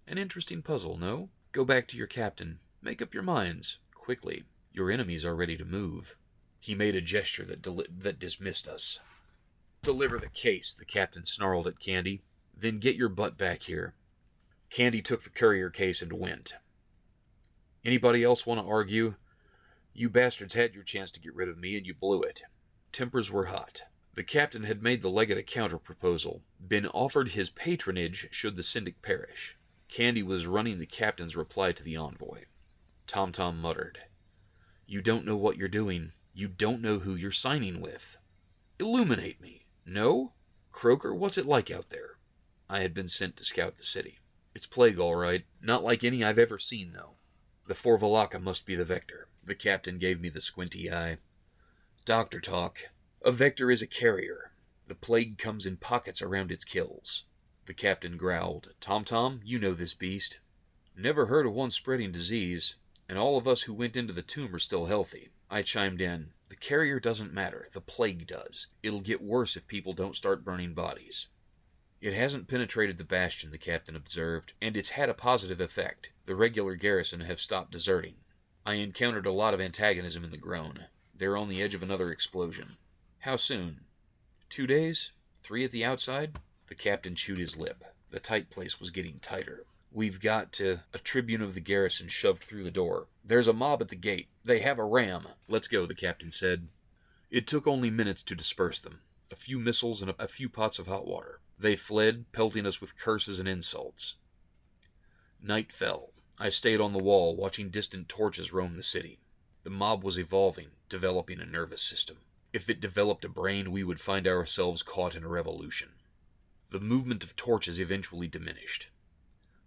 [SPEAKER 1] An interesting puzzle, no? Go back to your captain. Make up your minds. Quickly. Your enemies are ready to move. He made a gesture that dismissed us. Deliver the case, the captain snarled at Candy. Then get your butt back here. Candy took the courier case and went. Anybody else want to argue? You bastards had your chance to get rid of me and you blew it. Tempers were hot. The captain had made the legate a counter-proposal, been offered his patronage should the Syndic perish. Candy was running the captain's reply to the envoy. Tom-Tom muttered. You don't know what you're doing. You don't know who you're signing with. Illuminate me. No? Croker, what's it like out there? I had been sent to scout the city. It's plague, all right. Not like any I've ever seen, though. The Forvalaka must be the vector. The captain gave me the squinty eye. Doctor talk. A vector is a carrier. The plague comes in pockets around its kills. The captain growled. Tom-Tom, you know this beast. Never heard of one spreading disease, and all of us who went into the tomb are still healthy. I chimed in. The carrier doesn't matter. The plague does. It'll get worse if people don't start burning bodies. It hasn't penetrated the bastion, the captain observed, and it's had a positive effect. The regular garrison have stopped deserting. I encountered a lot of antagonism in the Groan. They're on the edge of another explosion. How soon? 2 days? 3 at the outside? The captain chewed his lip. The tight place was getting tighter. We've got to... A tribune of the garrison shoved through the door. There's a mob at the gate. They have a ram. Let's go, the captain said. It took only minutes to disperse them. A few missiles and a few pots of hot water. They fled, pelting us with curses and insults. Night fell. I stayed on the wall, watching distant torches roam the city. The mob was evolving, developing a nervous system. If it developed a brain, we would find ourselves caught in a revolution. The movement of torches eventually diminished.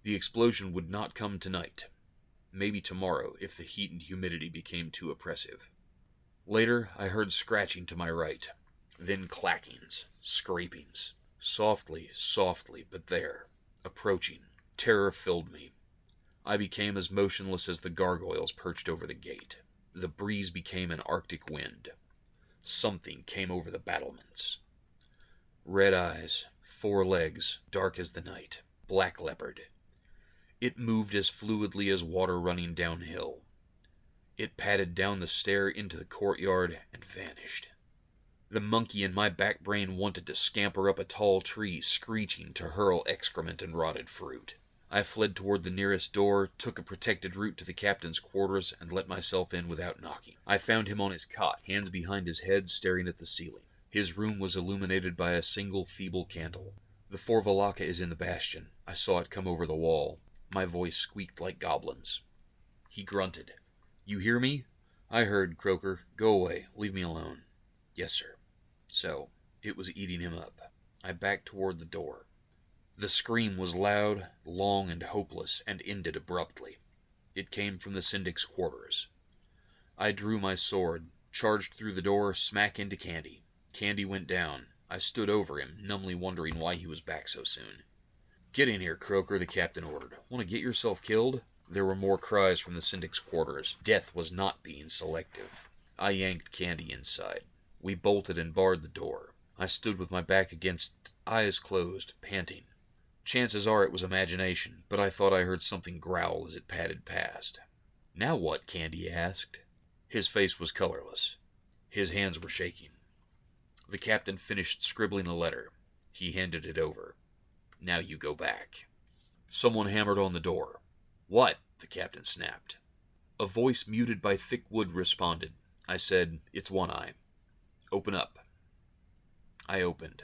[SPEAKER 1] The explosion would not come tonight. Maybe tomorrow, if the heat and humidity became too oppressive. Later, I heard scratching to my right. Then clackings, scrapings. Softly, softly, but there. Approaching. Terror filled me. I became as motionless as the gargoyles perched over the gate. The breeze became an arctic wind. Something came over the battlements. Red eyes, 4 legs, dark as the night. Black leopard. It moved as fluidly as water running downhill. It padded down the stair into the courtyard and vanished. The monkey in my back brain wanted to scamper up a tall tree, screeching to hurl excrement and rotted fruit. I fled toward the nearest door, took a protected route to the captain's quarters, and let myself in without knocking. I found him on his cot, hands behind his head, staring at the ceiling. His room was illuminated by a single feeble candle. "The Forvalaka is in the bastion. I saw it come over the wall." My voice squeaked like goblins. He grunted. "You hear me?" "I heard, Croaker. Go away. Leave me alone." "Yes, sir." So, it was eating him up. I backed toward the door. The scream was loud, long, and hopeless, and ended abruptly. It came from the Syndic's quarters. I drew my sword, charged through the door, smack into Candy. Candy went down. I stood over him, numbly wondering why he was back so soon. "Get in here, Croaker," the captain ordered. "Want to get yourself killed?" There were more cries from the Syndic's quarters. Death was not being selective. I yanked Candy inside. We bolted and barred the door. I stood with my back against, eyes closed, panting. Chances are it was imagination, but I thought I heard something growl as it padded past. "Now what?" Candy asked. His face was colorless. His hands were shaking. The captain finished scribbling a letter. He handed it over. "Now you go back." Someone hammered on the door. "What?" the captain snapped. A voice muted by thick wood responded. I said, "It's One Eye." "Open up." I opened.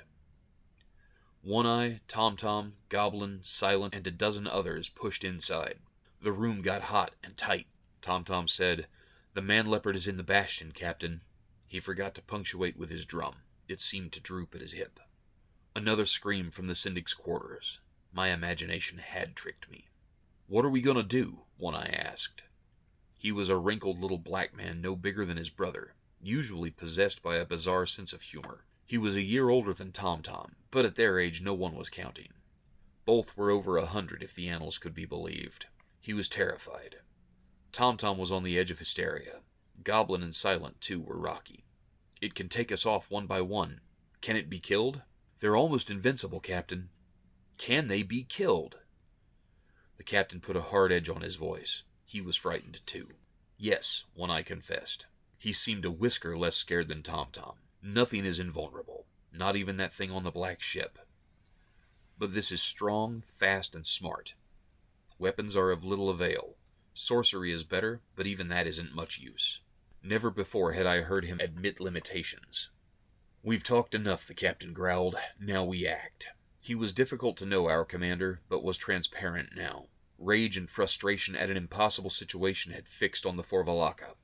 [SPEAKER 1] One Eye, Tom-Tom, Goblin, Silent, and a dozen others pushed inside. The room got hot and tight. Tom-Tom said, "The man-leopard is in the bastion, Captain." He forgot to punctuate with his drum. It seemed to droop at his hip. Another scream from the Syndic's quarters. My imagination had tricked me. "What are we going to do?" One Eye asked. He was a wrinkled little black man no bigger than his brother, usually possessed by a bizarre sense of humor. He was a year older than Tom-Tom, but at their age no one was counting. Both were over 100 if the annals could be believed. He was terrified. Tom-Tom was on the edge of hysteria. Goblin and Silent, too, were rocky. "It can take us off one by one. Can it be killed?" "They're almost invincible, Captain." "Can they be killed?" The captain put a hard edge on his voice. He was frightened, too. "Yes," One Eye confessed. He seemed a whisker less scared than Tom-Tom. "Nothing is invulnerable. Not even that thing on the black ship. But this is strong, fast, and smart. Weapons are of little avail. Sorcery is better, but even that isn't much use." Never before had I heard him admit limitations. "We've talked enough," the captain growled. "Now we act." He was difficult to know, our commander, but was transparent now. Rage and frustration at an impossible situation had fixed on the Forvalaka.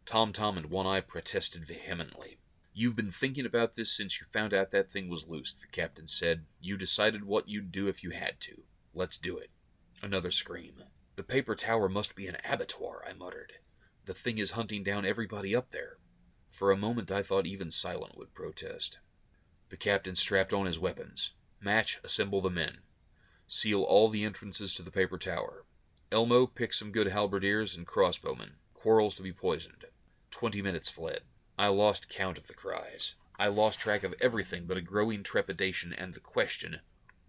[SPEAKER 1] Tom-Tom and One Eye protested vehemently. "You've been thinking about this since you found out that thing was loose," the captain said. "You decided what you'd do if you had to. Let's do it." Another scream. "The paper tower must be an abattoir," I muttered. "The thing is hunting down everybody up there." For a moment I thought even Silent would protest. The captain strapped on his weapons. "Match, assemble the men. Seal all the entrances to the paper tower. Elmo, pick some good halberdiers and crossbowmen. Quarrels to be poisoned." 20 minutes fled. I lost count of the cries. I lost track of everything but a growing trepidation and the question,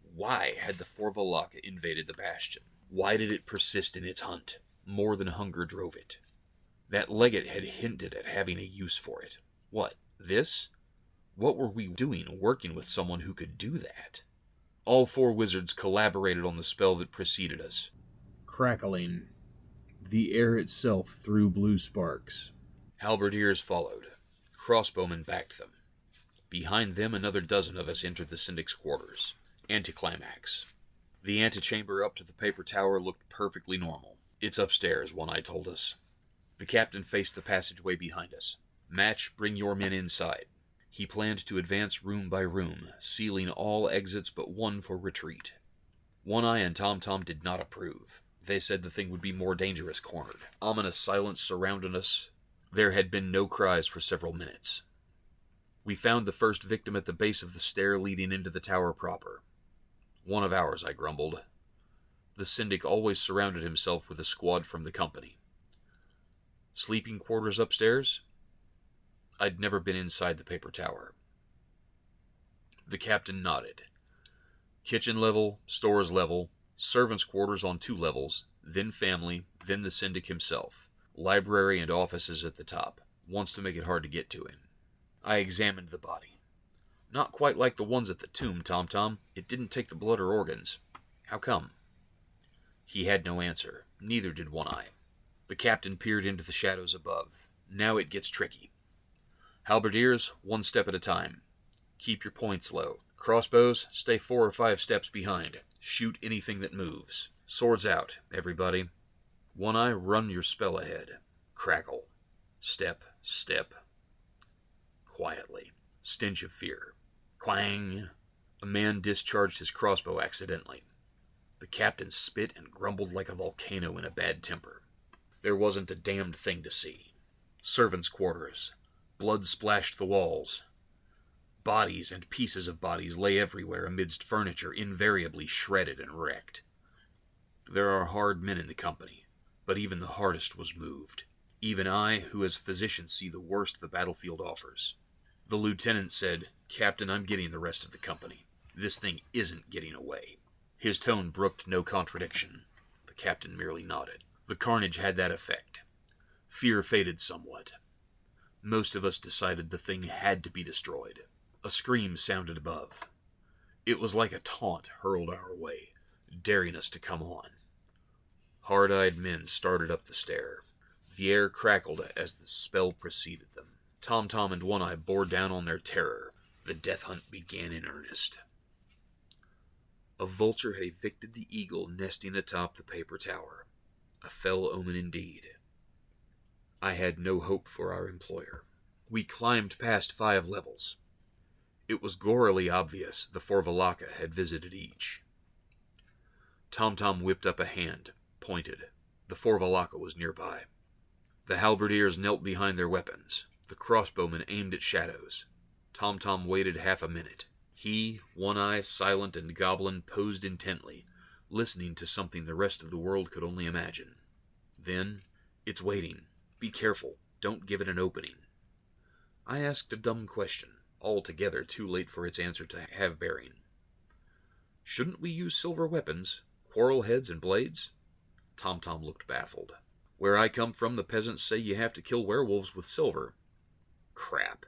[SPEAKER 1] why had the Forvalaka invaded the bastion? Why did it persist in its hunt? More than hunger drove it. That legate had hinted at having a use for it. What, this? What were we doing working with someone who could do that? All four wizards collaborated on the spell that preceded us.
[SPEAKER 2] Crackling. The air itself threw blue sparks.
[SPEAKER 1] Halberdiers followed. Crossbowmen backed them. Behind them, another dozen of us entered the Syndic's quarters. Anticlimax. The antechamber up to the paper tower looked perfectly normal. "It's upstairs," One Eye told us. The captain faced the passageway behind us. "Match, bring your men inside." He planned to advance room by room, sealing all exits but one for retreat. One Eye and Tom-Tom did not approve. They said the thing would be more dangerous cornered. Ominous silence surrounded us. There had been no cries for several minutes. We found the first victim at the base of the stair leading into the tower proper. "One of ours," I grumbled. The Syndic always surrounded himself with a squad from the company. "Sleeping quarters upstairs?" I'd never been inside the paper tower. The captain nodded. "Kitchen level, stores level, servants' quarters on 2 levels, then family, then the Syndic himself. Library and offices at the top. Wants to make it hard to get to him." I examined the body. "Not quite like the ones at the tomb, Tom-Tom. It didn't take the blood or organs. How come?" He had no answer. Neither did One Eye. The captain peered into the shadows above. Now it gets tricky. Halberdiers, 1 step at a time. Keep your points low. Crossbows, stay 4 or 5 steps behind. Shoot anything that moves. Swords out, everybody. One Eye, run your spell ahead. Crackle. Step, step. Quietly. Stench of fear. Clang. A man discharged his crossbow accidentally. The captain spit and grumbled like a volcano in a bad temper. There wasn't a damned thing to see. Servants' quarters. Blood splashed the walls. Bodies and pieces of bodies lay everywhere amidst furniture invariably shredded and wrecked. There are hard men in the company, but even the hardest was moved. Even I, who as physician see the worst the battlefield offers. The lieutenant said, "Captain, I'm getting the rest of the company. This thing isn't getting away." His tone brooked no contradiction. The captain merely nodded. The carnage had that effect. Fear faded somewhat. Most of us decided the thing had to be destroyed. A scream sounded above. It was like a taunt hurled our way, daring us to come on. Hard-eyed men started up the stair. The air crackled as the spell preceded them. Tom and One Eye bore down on their terror. The death hunt began in earnest. A vulture had evicted the eagle nesting atop the paper tower. A fell omen indeed. I had no hope for our employer. We climbed past 5 levels. It was gorily obvious the Forvalaka had visited each. Tom whipped up a hand, pointed. The Forvalaka was nearby. The halberdiers knelt behind their weapons. The crossbowmen aimed at shadows. Tom waited half a minute. He, One Eye, Silent, and Goblin posed intently, listening to something the rest of the world could only imagine. Then, "It's waiting. Be careful. Don't give it an opening." I asked a dumb question, altogether too late for its answer to have bearing. "Shouldn't we use silver weapons, quarrel heads and blades?" Tom looked baffled. "Where I come from, the peasants say you have to kill werewolves with silver." "Crap.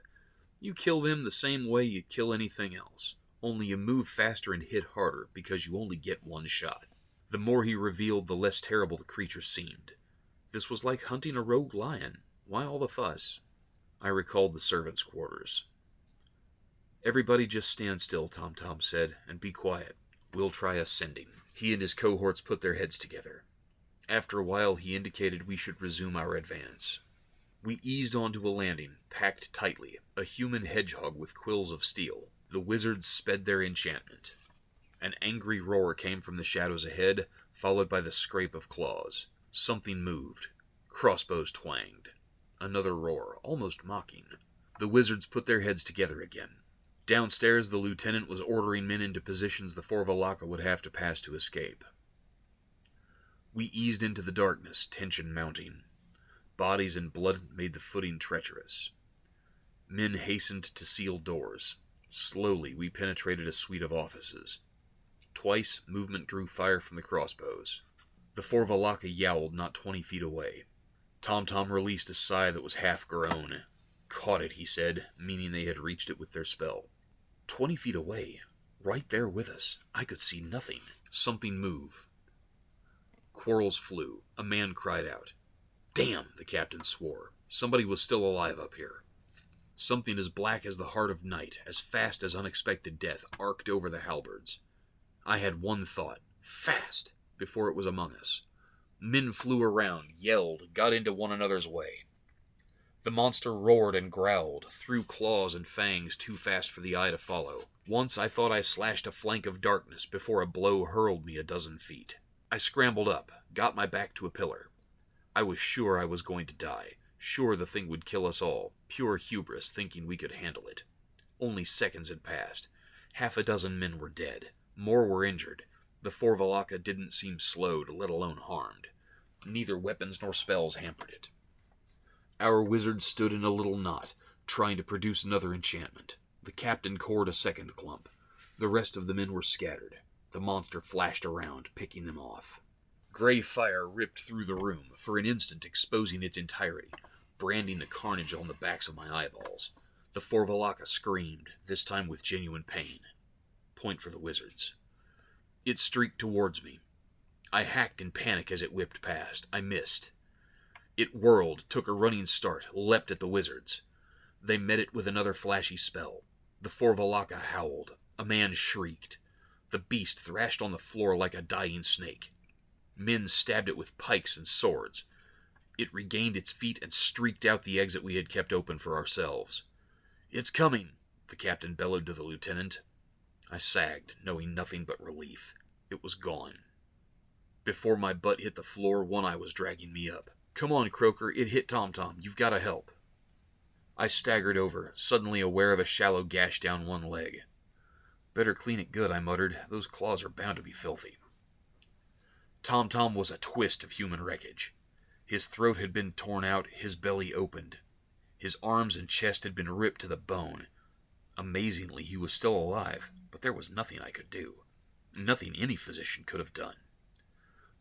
[SPEAKER 1] You kill them the same way you kill anything else, only you move faster and hit harder because you only get 1 shot." The more he revealed, the less terrible the creature seemed. This was like hunting a rogue lion. Why all the fuss? I recalled the servants' quarters. "Everybody just stand still," Tom said, "and be quiet. We'll try ascending." He and his cohorts put their heads together. After a while, he indicated we should resume our advance. We eased onto a landing, packed tightly, a human hedgehog with quills of steel. The wizards sped their enchantment. An angry roar came from the shadows ahead, followed by the scrape of claws. Something moved. Crossbows twanged. Another roar, almost mocking. The wizards put their heads together again. Downstairs, the lieutenant was ordering men into positions the Forvalaka would have to pass to escape. We eased into the darkness, tension mounting. Bodies and blood made the footing treacherous. Men hastened to seal doors. Slowly, we penetrated a suite of offices. Twice, movement drew fire from the crossbows. The Forvalaka yowled not 20 feet away. Tom released a sigh that was half-groan. "Caught it," he said, meaning they had reached it with their spell. 20 feet away, right there with us. I could see nothing. Something move. Quarrels flew. A man cried out. "Damn," the captain swore. Somebody was still alive up here. Something as black as the heart of night, as fast as unexpected death, arced over the halberds. I had one thought. Fast! Before it was among us. Men flew around, yelled, got into one another's way. The monster roared and growled, threw claws and fangs too fast for the eye to follow. Once I thought I slashed a flank of darkness before a blow hurled me a dozen feet. I scrambled up, got my back to a pillar. I was sure I was going to die, sure the thing would kill us all, pure hubris thinking we could handle it. Only seconds had passed. 6 men were dead. More were injured. The Forvalaka didn't seem slowed, let alone harmed. Neither weapons nor spells hampered it. Our wizard stood in a little knot, trying to produce another enchantment. The captain cored a second clump. The rest of the men were scattered. The monster flashed around, picking them off. Gray fire ripped through the room, for an instant exposing its entirety, branding the carnage on the backs of my eyeballs. The Forvalaka screamed, this time with genuine pain. Point for the wizards. It streaked towards me. I hacked in panic as it whipped past. I missed. It whirled, took a running start, leapt at the wizards. They met it with another flashy spell. The Forvalaka howled. A man shrieked. The beast thrashed on the floor like a dying snake. Men stabbed it with pikes and swords. It regained its feet and streaked out the exit we had kept open for ourselves. "It's coming," the captain bellowed to the lieutenant. I sagged, knowing nothing but relief. It was gone. Before my butt hit the floor, One Eye was dragging me up. "Come on, Croaker, it hit Tom-Tom. You've got to help." I staggered over, suddenly aware of a shallow gash down one leg. "Better clean it good," I muttered. "Those claws are bound to be filthy." Tom-Tom was a twist of human wreckage. His throat had been torn out, his belly opened. His arms and chest had been ripped to the bone. Amazingly, he was still alive, but there was nothing I could do. Nothing any physician could have done.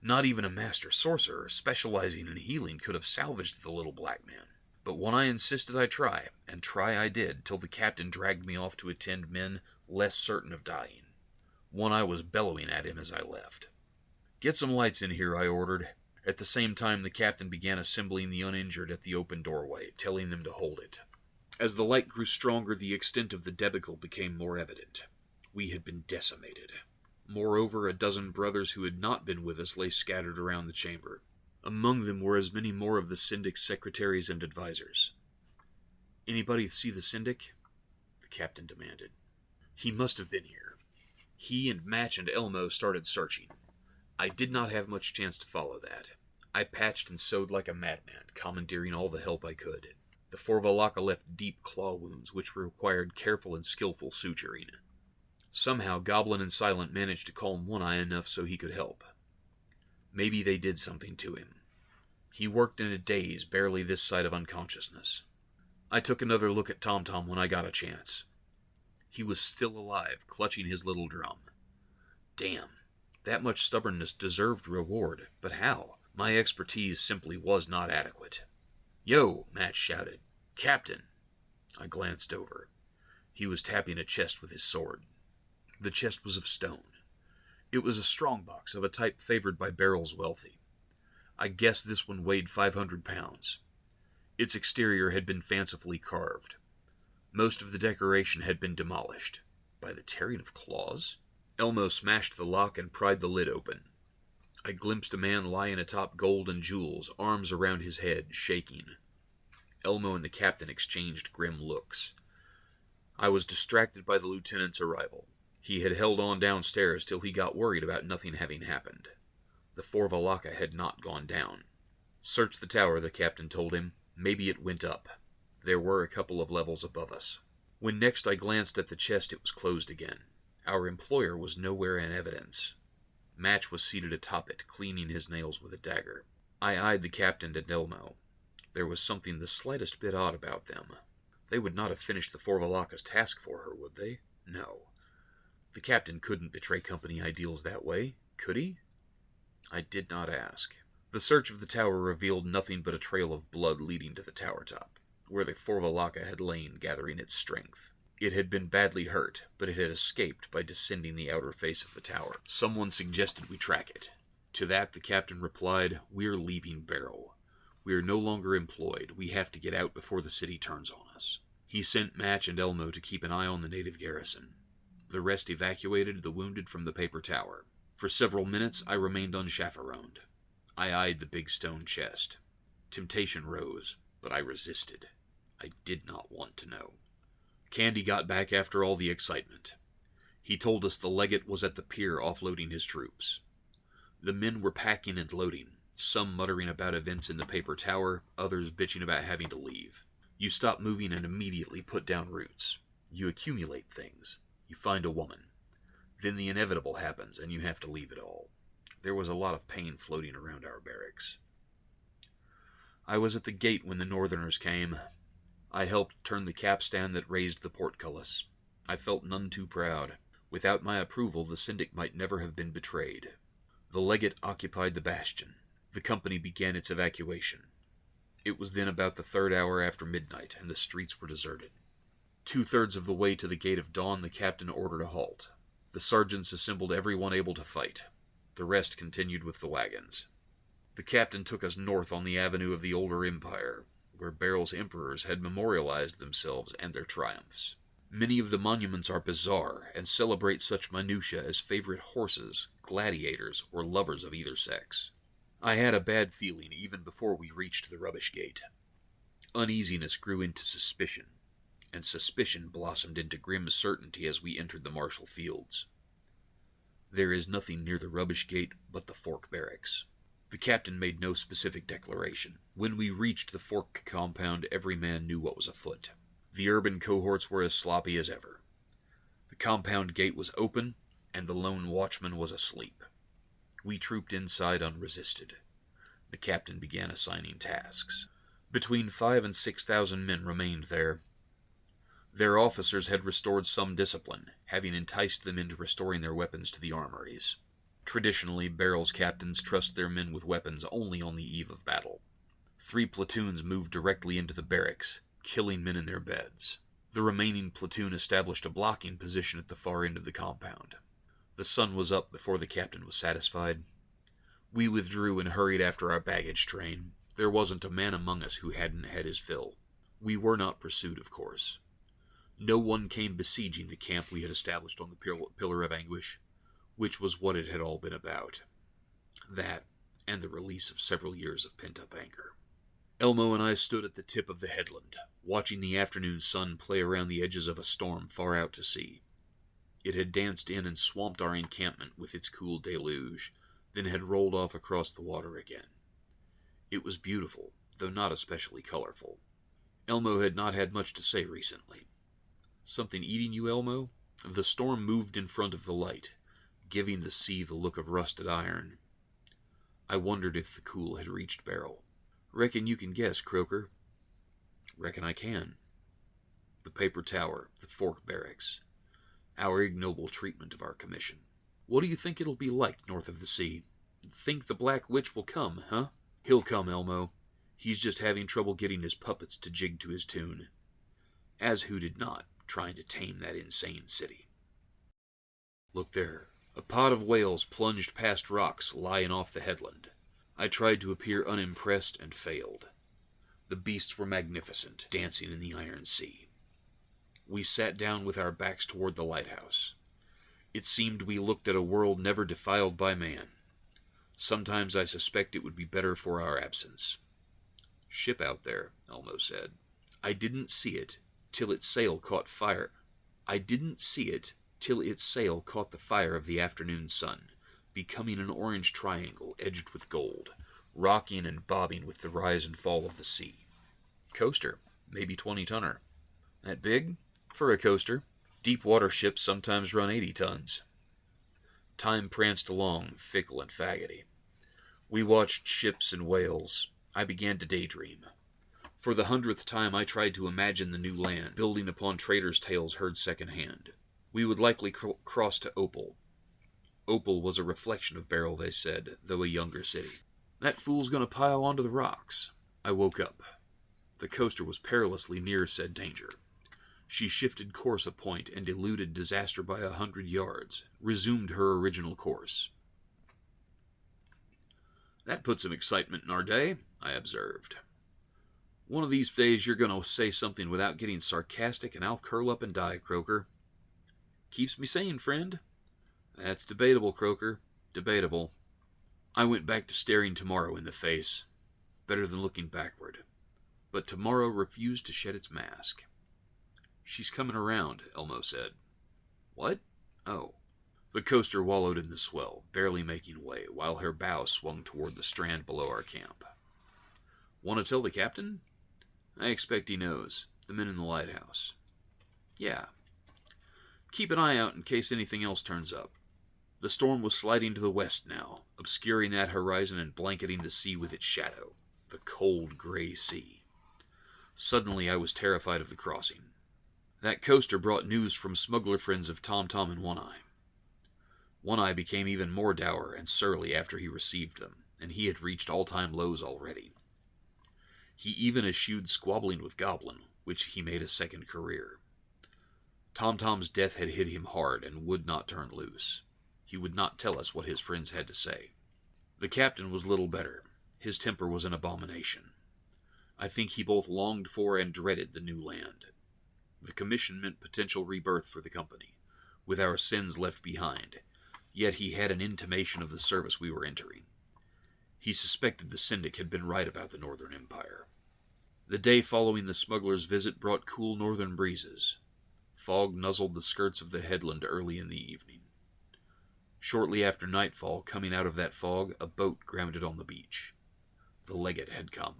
[SPEAKER 1] Not even a master sorcerer specializing in healing could have salvaged the little black man. But One Eye insisted I try, and try I did, till the captain dragged me off to attend men less certain of dying. One Eye was bellowing at him as I left. "Get some lights in here," I ordered. At the same time, the captain began assembling the uninjured at the open doorway, telling them to hold it. As the light grew stronger, the extent of the debacle became more evident. We had been decimated. Moreover, a dozen brothers who had not been with us lay scattered around the chamber. Among them were as many more of the Syndic's secretaries and advisors. "Anybody see the Syndic?" the captain demanded. "He must have been here." He and Match and Elmo started searching. I did not have much chance to follow that. I patched and sewed like a madman, commandeering all the help I could. The Forvalaka left deep claw wounds, which required careful and skillful suturing. Somehow, Goblin and Silent managed to calm One Eye enough so he could help. Maybe they did something to him. He worked in a daze, barely this side of unconsciousness. I took another look at Tom-Tom when I got a chance. He was still alive, clutching his little drum. Damn, that much stubbornness deserved reward, but how? My expertise simply was not adequate. "Yo!" Matt shouted. "Captain!" I glanced over. He was tapping a chest with his sword. The chest was of stone. It was a strongbox of a type favored by Barrel's wealthy. I guessed this one weighed 500 pounds. Its exterior had been fancifully carved. Most of the decoration had been demolished. By the tearing of claws? Elmo smashed the lock and pried the lid open. I glimpsed a man lying atop gold and jewels, arms around his head, shaking. Elmo and the captain exchanged grim looks. I was distracted by the lieutenant's arrival. He had held on downstairs till he got worried about nothing having happened. The Forvalaka had not gone down. "Search the tower," the captain told him. "Maybe it went up." There were a couple of levels above us. When next I glanced at the chest, it was closed again. Our employer was nowhere in evidence. Match was seated atop it, cleaning his nails with a dagger. I eyed the captain and Elmo. There was something the slightest bit odd about them. They would not have finished the Forvalaka's task for her, would they? No. The captain couldn't betray company ideals that way, could he? I did not ask. The search of the tower revealed nothing but a trail of blood leading to the tower top, where the Forvalaka had lain gathering its strength. It had been badly hurt, but it had escaped by descending the outer face of the tower. Someone suggested we track it. To that the captain replied, "We're leaving Barrel. We are no longer employed. We have to get out before the city turns on us." He sent Match and Elmo to keep an eye on the native garrison. The rest evacuated the wounded from the paper tower. For several minutes I remained unchaperoned. I eyed the big stone chest. Temptation rose, but I resisted. I did not want to know. Candy got back after all the excitement. He told us the legate was at the pier offloading his troops. The men were packing and loading, some muttering about events in the paper tower, others bitching about having to leave. You stop moving and immediately put down roots. You accumulate things. You find a woman. Then the inevitable happens, and you have to leave it all. There was a lot of pain floating around our barracks. I was at the gate when the Northerners came. I helped turn the capstan that raised the portcullis. I felt none too proud. Without my approval, the Syndic might never have been betrayed. The legate occupied the bastion. The company began its evacuation. It was then about the third hour after midnight, and the streets were deserted. 2/3 of the way to the Gate of Dawn, the captain ordered a halt. The sergeants assembled everyone able to fight. The rest continued with the wagons. The captain took us north on the avenue of the older empire, where Beryl's emperors had memorialized themselves and their triumphs. Many of the monuments are bizarre and celebrate such minutiae as favorite horses, gladiators, or lovers of either sex. I had a bad feeling even before we reached the rubbish gate. Uneasiness grew into suspicion, and suspicion blossomed into grim certainty as we entered the martial fields. There is nothing near the rubbish gate but the Fork Barracks. The captain made no specific declaration. When we reached the Fork compound, every man knew what was afoot. The urban cohorts were as sloppy as ever. The compound gate was open, and the lone watchman was asleep. We trooped inside unresisted. The captain began assigning tasks. Between 5,000 and 6,000 men remained there. Their officers had restored some discipline, having enticed them into restoring their weapons to the armories. Traditionally, Beryl's captains trust their men with weapons only on the eve of battle. 3 platoons moved directly into the barracks, killing men in their beds. The remaining platoon established a blocking position at the far end of the compound. The sun was up before the captain was satisfied. We withdrew and hurried after our baggage train. There wasn't a man among us who hadn't had his fill. We were not pursued, of course. No one came besieging the camp we had established on the Pillar of Anguish, which was what it had all been about. That, and the release of several years of pent-up anger. Elmo and I stood at the tip of the headland, watching the afternoon sun play around the edges of a storm far out to sea. It had danced in and swamped our encampment with its cool deluge, then had rolled off across the water again. It was beautiful, though not especially colorful. Elmo had not had much to say recently. Something eating you, Elmo? The storm moved in front of the light, giving the sea the look of rusted iron. I wondered if the cool had reached Beryl. Reckon you can guess, Croaker. Reckon I can. The paper tower, the Fork Barracks. Our ignoble treatment of our commission. What do you think it'll be like north of the sea? Think the Black Witch will come, huh? He'll come, Elmo. He's just having trouble getting his puppets to jig to his tune. As who did not, trying to tame that insane city. Look there. A pod of whales plunged past rocks lying off the headland. I tried to appear unimpressed and failed. The beasts were magnificent, dancing in the iron sea. We sat down with our backs toward the lighthouse. It seemed we looked at a world never defiled by man. Sometimes I suspect it would be better for our absence. Ship out there, Elmo said. I didn't see it till its sail caught fire. I didn't see it till its sail caught the fire of the afternoon sun, becoming an orange triangle edged with gold, rocking and bobbing with the rise and fall of the sea. Coaster, maybe 20-tonner. That big? For a coaster. Deep water ships sometimes run 80 tons. Time pranced along, fickle and faggoty. We watched ships and whales. I began to daydream. For the 100th time I tried to imagine the new land, building upon traders' tales heard secondhand. We would likely cross to Opal. Opal was a reflection of Beryl, they said, though a younger city. That fool's gonna pile onto the rocks. I woke up. The coaster was perilously near said danger. She shifted course a point and eluded disaster by 100 yards, resumed her original course. That put some excitement in our day, I observed. One of these days you're gonna say something without getting sarcastic and I'll curl up and die, Croaker. Keeps me sane, friend. That's debatable, Croaker. Debatable. I went back to staring tomorrow in the face. Better than looking backward. But tomorrow refused to shed its mask. She's coming around, Elmo said. What? Oh. The coaster wallowed in the swell, barely making way, while her bow swung toward the strand below our camp. Want to tell the captain? I expect he knows. The men in the lighthouse. Yeah. Keep an eye out in case anything else turns up. The storm was sliding to the west now, obscuring that horizon and blanketing the sea with its shadow. The cold, gray sea. Suddenly I was terrified of the crossing. That coaster brought news from smuggler friends of Tom Tom and One Eye. One Eye became even more dour and surly after he received them, and he had reached all-time lows already. He even eschewed squabbling with Goblin, which he made a second career. Tom Tom's death had hit him hard and would not turn loose. He would not tell us what his friends had to say. The captain was little better. His temper was an abomination. I think he both longed for and dreaded the new land. The commission meant potential rebirth for the company, with our sins left behind, yet he had an intimation of the service we were entering. He suspected the Syndic had been right about the Northern Empire. The day following the smuggler's visit brought cool northern breezes. Fog nuzzled the skirts of the headland early in the evening. Shortly after nightfall, coming out of that fog, a boat grounded on the beach. The legate had come.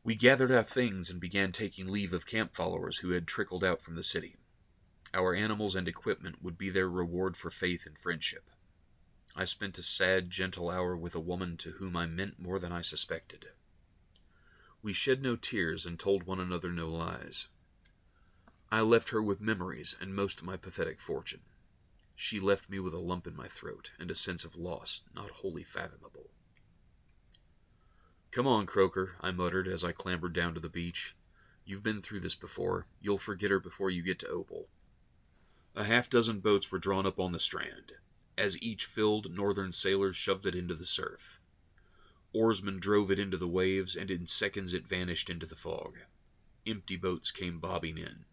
[SPEAKER 1] We gathered our things and began taking leave of camp followers who had trickled out from the city. Our animals and equipment would be their reward for faith and friendship. I spent a sad, gentle hour with a woman to whom I meant more than I suspected. We shed no tears and told one another no lies. I left her with memories and most of my pathetic fortune. She left me with a lump in my throat and a sense of loss not wholly fathomable. "Come on, Croaker," I muttered as I clambered down to the beach. "You've been through this before. You'll forget her before you get to Opal." A half-dozen boats were drawn up on the strand. As each filled, northern sailors shoved it into the surf. Oarsmen drove it into the waves, and in seconds it vanished into the fog. Empty boats came bobbing in.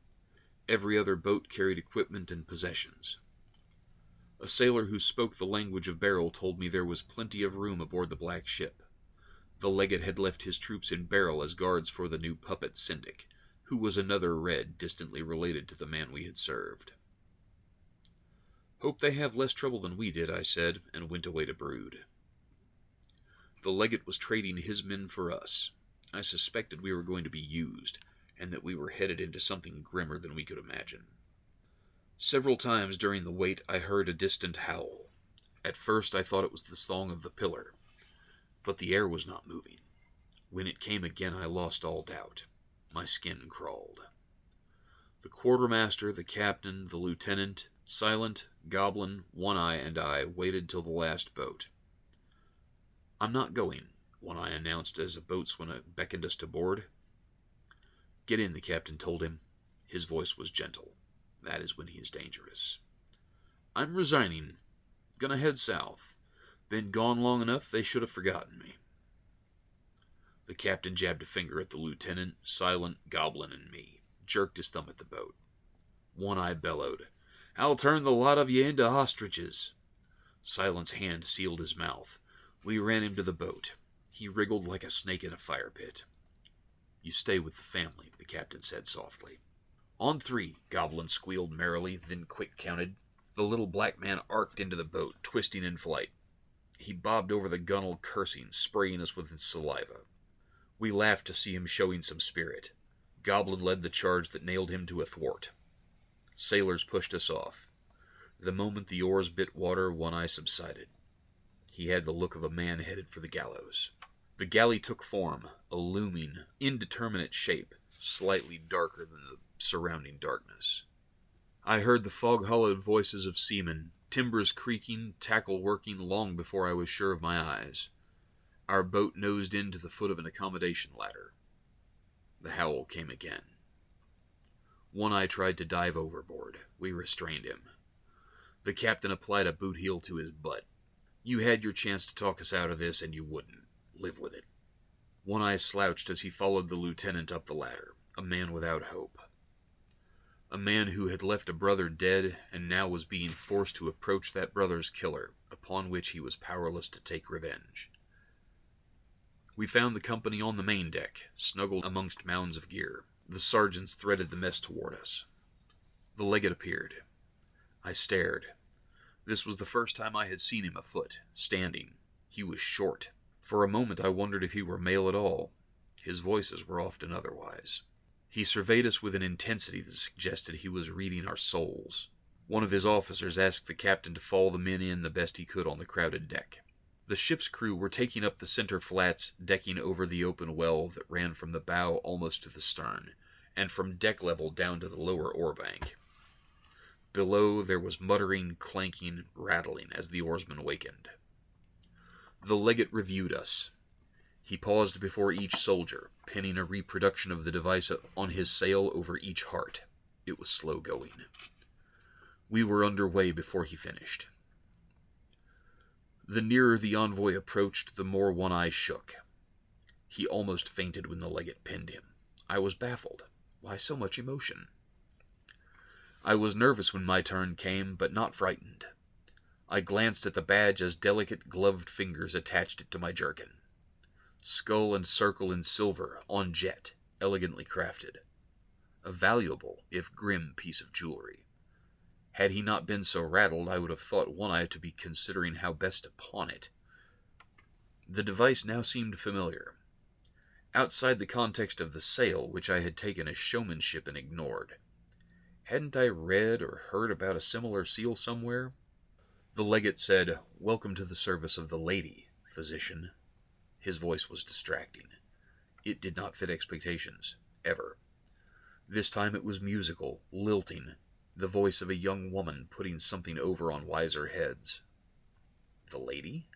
[SPEAKER 1] Every other boat carried equipment and possessions. A sailor who spoke the language of Beryl told me there was plenty of room aboard the black ship. The legate had left his troops in Beryl as guards for the new puppet Syndic, who was another Red distantly related to the man we had served. "Hope they have less trouble than we did," I said, and went away to brood. The legate was trading his men for us. I suspected we were going to be used, and that we were headed into something grimmer than we could imagine. Several times during the wait I heard a distant howl. At first I thought it was the song of the pillar, but the air was not moving. When it came again I lost all doubt. My skin crawled. The quartermaster, the captain, the lieutenant, Silent, Goblin, One-Eye, and I waited till the last boat. "I'm not going," One-Eye announced as a boatswain beckoned us to board. "Get in," the captain told him. His voice was gentle. That is when he is dangerous. "I'm resigning. Gonna head south. Been gone long enough they should have forgotten me." The captain jabbed a finger at the lieutenant, Silent, Goblin, and me, jerked his thumb at the boat. One-Eye bellowed, "I'll turn the lot of you into ostriches." Silent's hand sealed his mouth. We ran him to the boat. He wriggled like a snake in a fire pit. "You stay with the family," the captain said softly. "On 3, Goblin squealed merrily, then quick counted. The little black man arced into the boat, twisting in flight. He bobbed over the gunwale cursing, spraying us with his saliva. We laughed to see him showing some spirit. Goblin led the charge that nailed him to a thwart. Sailors pushed us off. The moment the oars bit water, One-Eye subsided. He had the look of a man headed for the gallows. The galley took form, a looming, indeterminate shape, slightly darker than the surrounding darkness. I heard the fog-hollowed voices of seamen, timbers creaking, tackle working long before I was sure of my eyes. Our boat nosed in to the foot of an accommodation ladder. The howl came again. One-Eye tried to dive overboard. We restrained him. The captain applied a boot heel to his butt. "You had your chance to talk us out of this, and you wouldn't. Live with it." One-Eye slouched as he followed the lieutenant up the ladder, a man without hope. A man who had left a brother dead and now was being forced to approach that brother's killer, upon which he was powerless to take revenge. We found the company on the main deck, snuggled amongst mounds of gear. The sergeants threaded the mess toward us. The legate appeared. I stared. This was the first time I had seen him afoot, standing. He was short. For a moment I wondered if he were male at all. His voices were often otherwise. He surveyed us with an intensity that suggested he was reading our souls. One of his officers asked the captain to fall the men in the best he could on the crowded deck. The ship's crew were taking up the center flats, decking over the open well that ran from the bow almost to the stern, and from deck level down to the lower oar bank. Below there was muttering, clanking, rattling as the oarsmen wakened. The legate reviewed us. He paused before each soldier, pinning a reproduction of the device on his sail over each heart. It was slow going. We were under way before he finished. The nearer the envoy approached, the more One Eye shook. He almost fainted when the legate pinned him. I was baffled. Why so much emotion? I was nervous when my turn came, but not frightened. I glanced at the badge as delicate gloved fingers attached it to my jerkin. Skull and circle in silver, on jet, elegantly crafted. A valuable, if grim, piece of jewelry. Had he not been so rattled, I would have thought One Eye to be considering how best to pawn it. The device now seemed familiar. Outside the context of the sale, which I had taken as showmanship and ignored. Hadn't I read or heard about a similar seal somewhere? The legate said, "Welcome to the service of the lady, physician." His voice was distracting. It did not fit expectations, ever. This time it was musical, lilting, the voice of a young woman putting something over on wiser heads. The lady?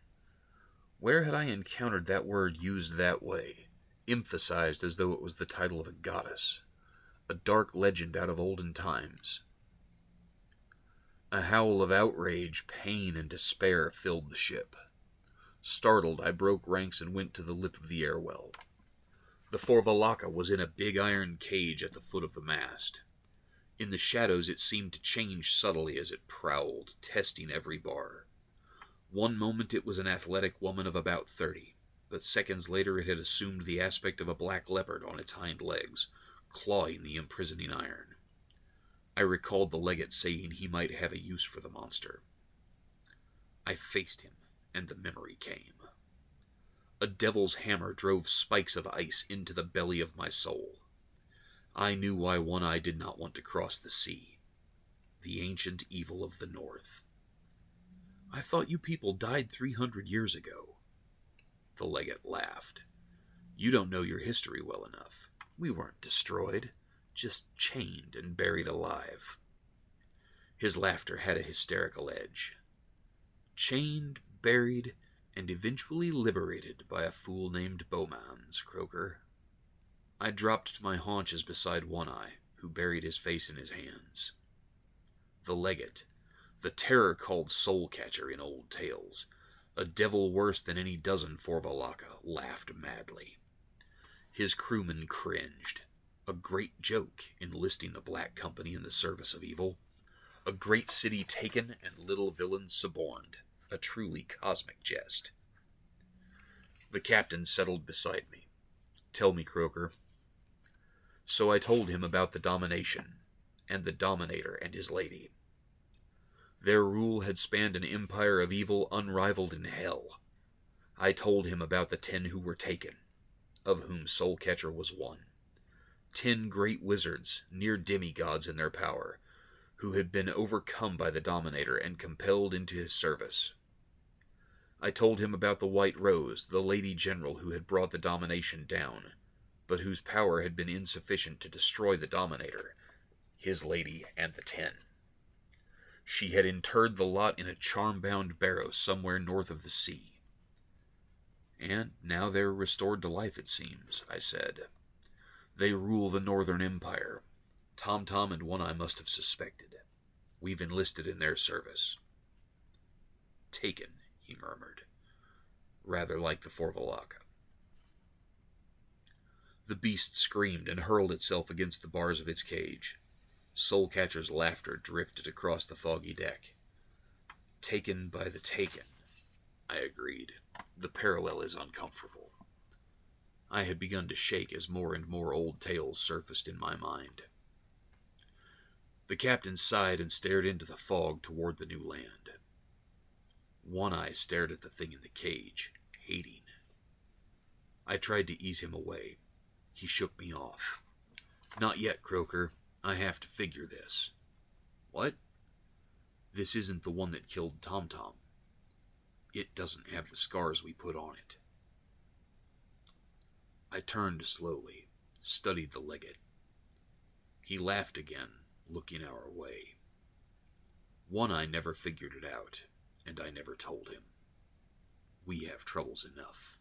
[SPEAKER 1] Where had I encountered that word used that way, emphasized as though it was the title of a goddess, a dark legend out of olden times? A howl of outrage, pain, and despair filled the ship. Startled, I broke ranks and went to the lip of the airwell. The Forvalaka was in a big iron cage at the foot of the mast. In the shadows it seemed to change subtly as it prowled, testing every bar. One moment it was an athletic woman of about 30, but seconds later it had assumed the aspect of a black leopard on its hind legs, clawing the imprisoning iron. I recalled the legate saying he might have a use for the monster. I faced him, and the memory came. A devil's hammer drove spikes of ice into the belly of my soul. I knew why One Eye did not want to cross the sea. The ancient evil of the North. "I thought you people died 300 years ago. The legate laughed. "You don't know your history well enough. We weren't destroyed, just chained and buried alive." His laughter had a hysterical edge. Chained, buried, and eventually liberated by a fool named Beaumans, Croaker. I dropped to my haunches beside One Eye, who buried his face in his hands. The legate, the terror called Soul Catcher in old tales, a devil worse than any dozen Forvalaka, laughed madly. His crewmen cringed. A great joke, enlisting the Black Company in the service of evil. A great city taken and little villains suborned. A truly cosmic jest. The captain settled beside me. "Tell me, Croaker." So I told him about the domination, and the Dominator and his lady. Their rule had spanned an empire of evil unrivaled in hell. I told him about the 10 who were taken, of whom Soul Catcher was one. 10 great wizards, near demigods in their power, who had been overcome by the Dominator and compelled into his service. I told him about the White Rose, the Lady General who had brought the domination down, but whose power had been insufficient to destroy the Dominator, his lady, and the 10. She had interred the lot in a charm-bound barrow somewhere north of the sea. "And now they're restored to life, it seems," I said. "They rule the Northern Empire. Tom and One Eye must have suspected. We've enlisted in their service." "Taken," he murmured. "Rather like the Forvalaka." The beast screamed and hurled itself against the bars of its cage. Soul Catcher's laughter drifted across the foggy deck. "Taken by the taken," I agreed. The parallel is uncomfortable. I had begun to shake as more and more old tales surfaced in my mind. The captain sighed and stared into the fog toward the new land. One Eye stared at the thing in the cage, hating. I tried to ease him away. He shook me off. "Not yet, Croaker. I have to figure this." "What?" "This isn't the one that killed Tom. It doesn't have the scars we put on it." I turned slowly, studied the legate. He laughed again, looking our way. One Eye never figured it out, and I never told him. We have troubles enough.